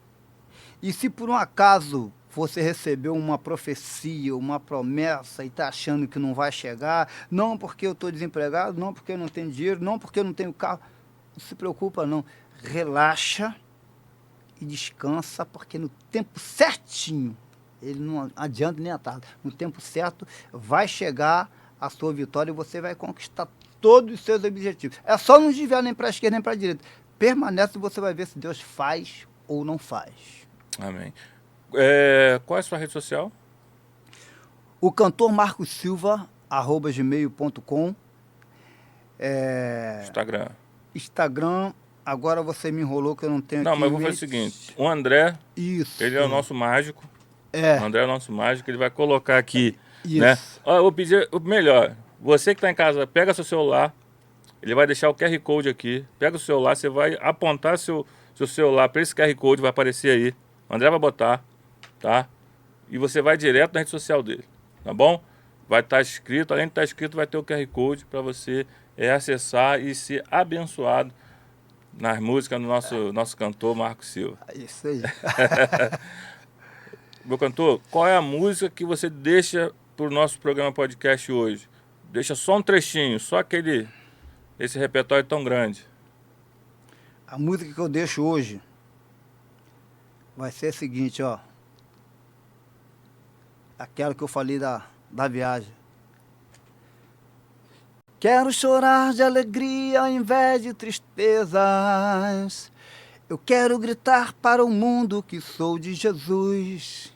Speaker 2: E se por um acaso você recebeu uma profecia, uma promessa e está achando que não vai chegar, não porque eu estou desempregado, não porque eu não tenho dinheiro, não porque eu não tenho carro, não se preocupa não. Relaxa e descansa, porque no tempo certinho, ele não adianta nem à tarde, no tempo certo vai chegar a sua vitória e você vai conquistar todos os seus objetivos. É só não desviar nem para a esquerda nem para a direita. Permanece e você vai ver se Deus faz ou não faz.
Speaker 1: Amém. Qual é a sua rede social?
Speaker 2: O cantor Marcos Silva, @gmail.com. Instagram, agora você me enrolou que eu não tenho
Speaker 1: Não,
Speaker 2: aqui.
Speaker 1: mas eu vou fazer o seguinte, o André,
Speaker 2: Isso.
Speaker 1: ele é o nosso mágico.
Speaker 2: É.
Speaker 1: O André é o nosso mágico, ele vai colocar aqui,
Speaker 2: Isso.
Speaker 1: né? Ó, eu vou pedir o melhor, você que está em casa, pega seu celular, ele vai deixar o QR Code aqui, pega o celular, você vai apontar seu celular para esse QR Code, vai aparecer aí, o André vai botar, tá? E você vai direto na rede social dele, tá bom? Vai estar escrito, além de estar escrito, vai ter o QR Code para você acessar e ser abençoado nas músicas do nosso cantor Marcos Silva.
Speaker 2: Isso aí.
Speaker 1: Meu cantor, qual é a música que você deixa para o nosso programa podcast hoje? Deixa só um trechinho, só esse repertório tão grande.
Speaker 2: A música que eu deixo hoje vai ser a seguinte, ó. Aquela que eu falei da viagem. Quero chorar de alegria ao invés de tristezas. Eu quero gritar para o mundo que sou de Jesus.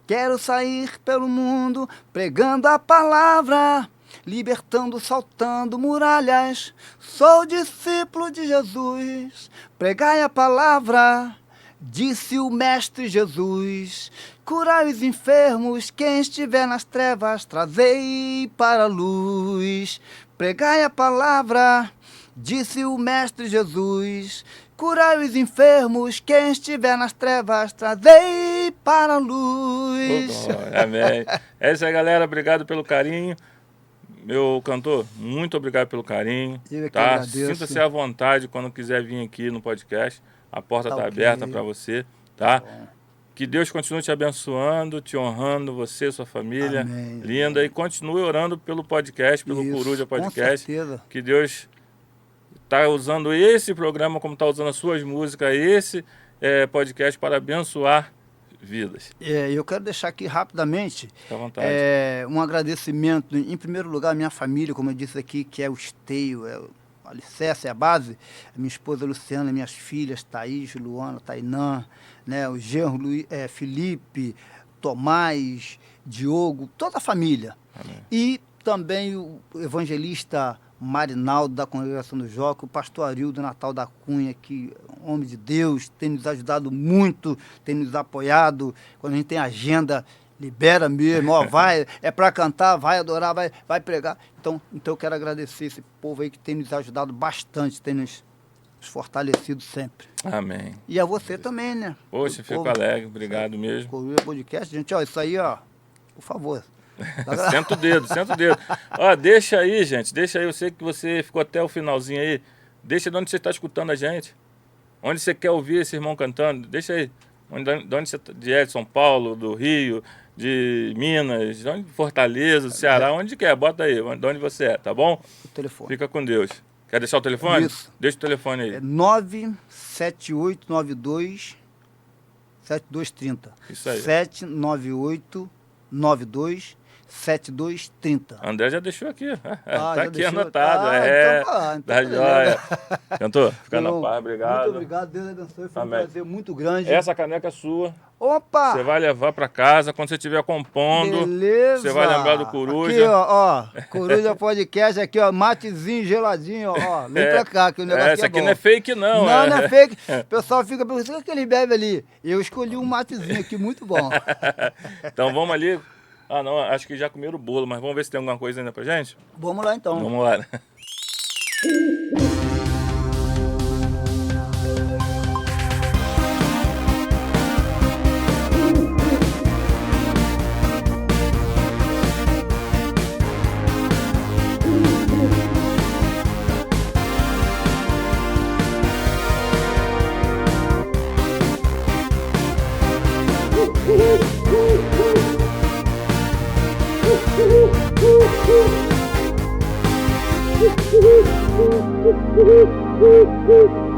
Speaker 2: Quero sair pelo mundo pregando a palavra, libertando, saltando muralhas. Sou discípulo de Jesus. Pregai a palavra, disse o Mestre Jesus. Curai os enfermos, quem estiver nas trevas, trazei para a luz. Pregai a palavra, disse o Mestre Jesus. Curai os enfermos, quem estiver nas trevas, trazei para a luz.
Speaker 1: Amém. É isso aí, galera. Obrigado pelo carinho. Meu cantor, muito obrigado pelo carinho.
Speaker 2: Eu
Speaker 1: tá?
Speaker 2: agradeço.
Speaker 1: Sinta-se à vontade quando quiser vir aqui no podcast. A porta está aberta para você, tá? Que Deus continue te abençoando, te honrando, você, sua família.
Speaker 2: Amém.
Speaker 1: Linda. E continue orando pelo podcast, pelo Coruja Podcast.
Speaker 2: Com certeza.
Speaker 1: Que Deus está usando esse programa, como está usando as suas músicas, esse podcast para abençoar vidas.
Speaker 2: Eu quero deixar aqui rapidamente
Speaker 1: Fica à vontade.
Speaker 2: um agradecimento, em primeiro lugar, à minha família, como eu disse aqui, que é o esteio, é o alicerce, é a base, a minha esposa Luciana, minhas filhas, Thaís, Luana, Tainã, né, o genro Felipe, Tomás, Diogo, toda a família.
Speaker 1: Amém.
Speaker 2: E também o evangelista Marinaldo, da Congregação do Joca, o pastor Arildo Natal da Cunha, que é um homem de Deus, tem nos ajudado muito, tem nos apoiado. Quando a gente tem agenda, libera mesmo, ó, vai, é para cantar, vai adorar, vai pregar. Então eu quero agradecer esse povo aí que tem nos ajudado bastante, tem nos fortalecido sempre.
Speaker 1: Amém.
Speaker 2: E a você também, né?
Speaker 1: Poxa, fico alegre, obrigado mesmo.
Speaker 2: Coruja Podcast, gente, ó, isso aí, ó, por favor.
Speaker 1: Senta o dedo, senta o dedo. Ó, deixa aí, gente, deixa aí. Eu sei que você ficou até o finalzinho aí. Deixa de onde você está escutando a gente. Onde você quer ouvir esse irmão cantando, deixa aí. De onde você está? De São Paulo, do Rio, de Minas, de Fortaleza, do Ceará, onde quer, bota aí, de onde você é, tá bom?
Speaker 2: O telefone.
Speaker 1: Fica com Deus. Quer deixar o telefone?
Speaker 2: Isso.
Speaker 1: Deixa o telefone aí.
Speaker 2: É 97892-7230.
Speaker 1: Isso aí.
Speaker 2: 798-92-7230.
Speaker 1: André já deixou aqui. Tá
Speaker 2: já
Speaker 1: aqui
Speaker 2: deixou?
Speaker 1: anotado.
Speaker 2: Então
Speaker 1: Tá joia. Cantor, fica na
Speaker 2: Não,
Speaker 1: paz, obrigado.
Speaker 2: Muito obrigado, Deus abençoe. Foi
Speaker 1: Amém.
Speaker 2: um prazer muito grande.
Speaker 1: Essa caneca é sua.
Speaker 2: Opa!
Speaker 1: Você vai levar para casa quando você estiver compondo.
Speaker 2: Beleza.
Speaker 1: Você vai lembrar do Coruja.
Speaker 2: Aqui, ó, Coruja Podcast, aqui, ó, matezinho geladinho, ó. Vem pra cá, que o negócio
Speaker 1: essa aqui
Speaker 2: bom.
Speaker 1: não é fake, não.
Speaker 2: Não é fake. O pessoal fica perguntando, o que ele bebe ali? Eu escolhi um matezinho aqui, muito bom.
Speaker 1: Então vamos ali. Ah, não, acho que já comeram o bolo, mas vamos ver se tem alguma coisa ainda pra gente?
Speaker 2: Vamos lá, então.
Speaker 1: Vamos lá.
Speaker 3: Woo!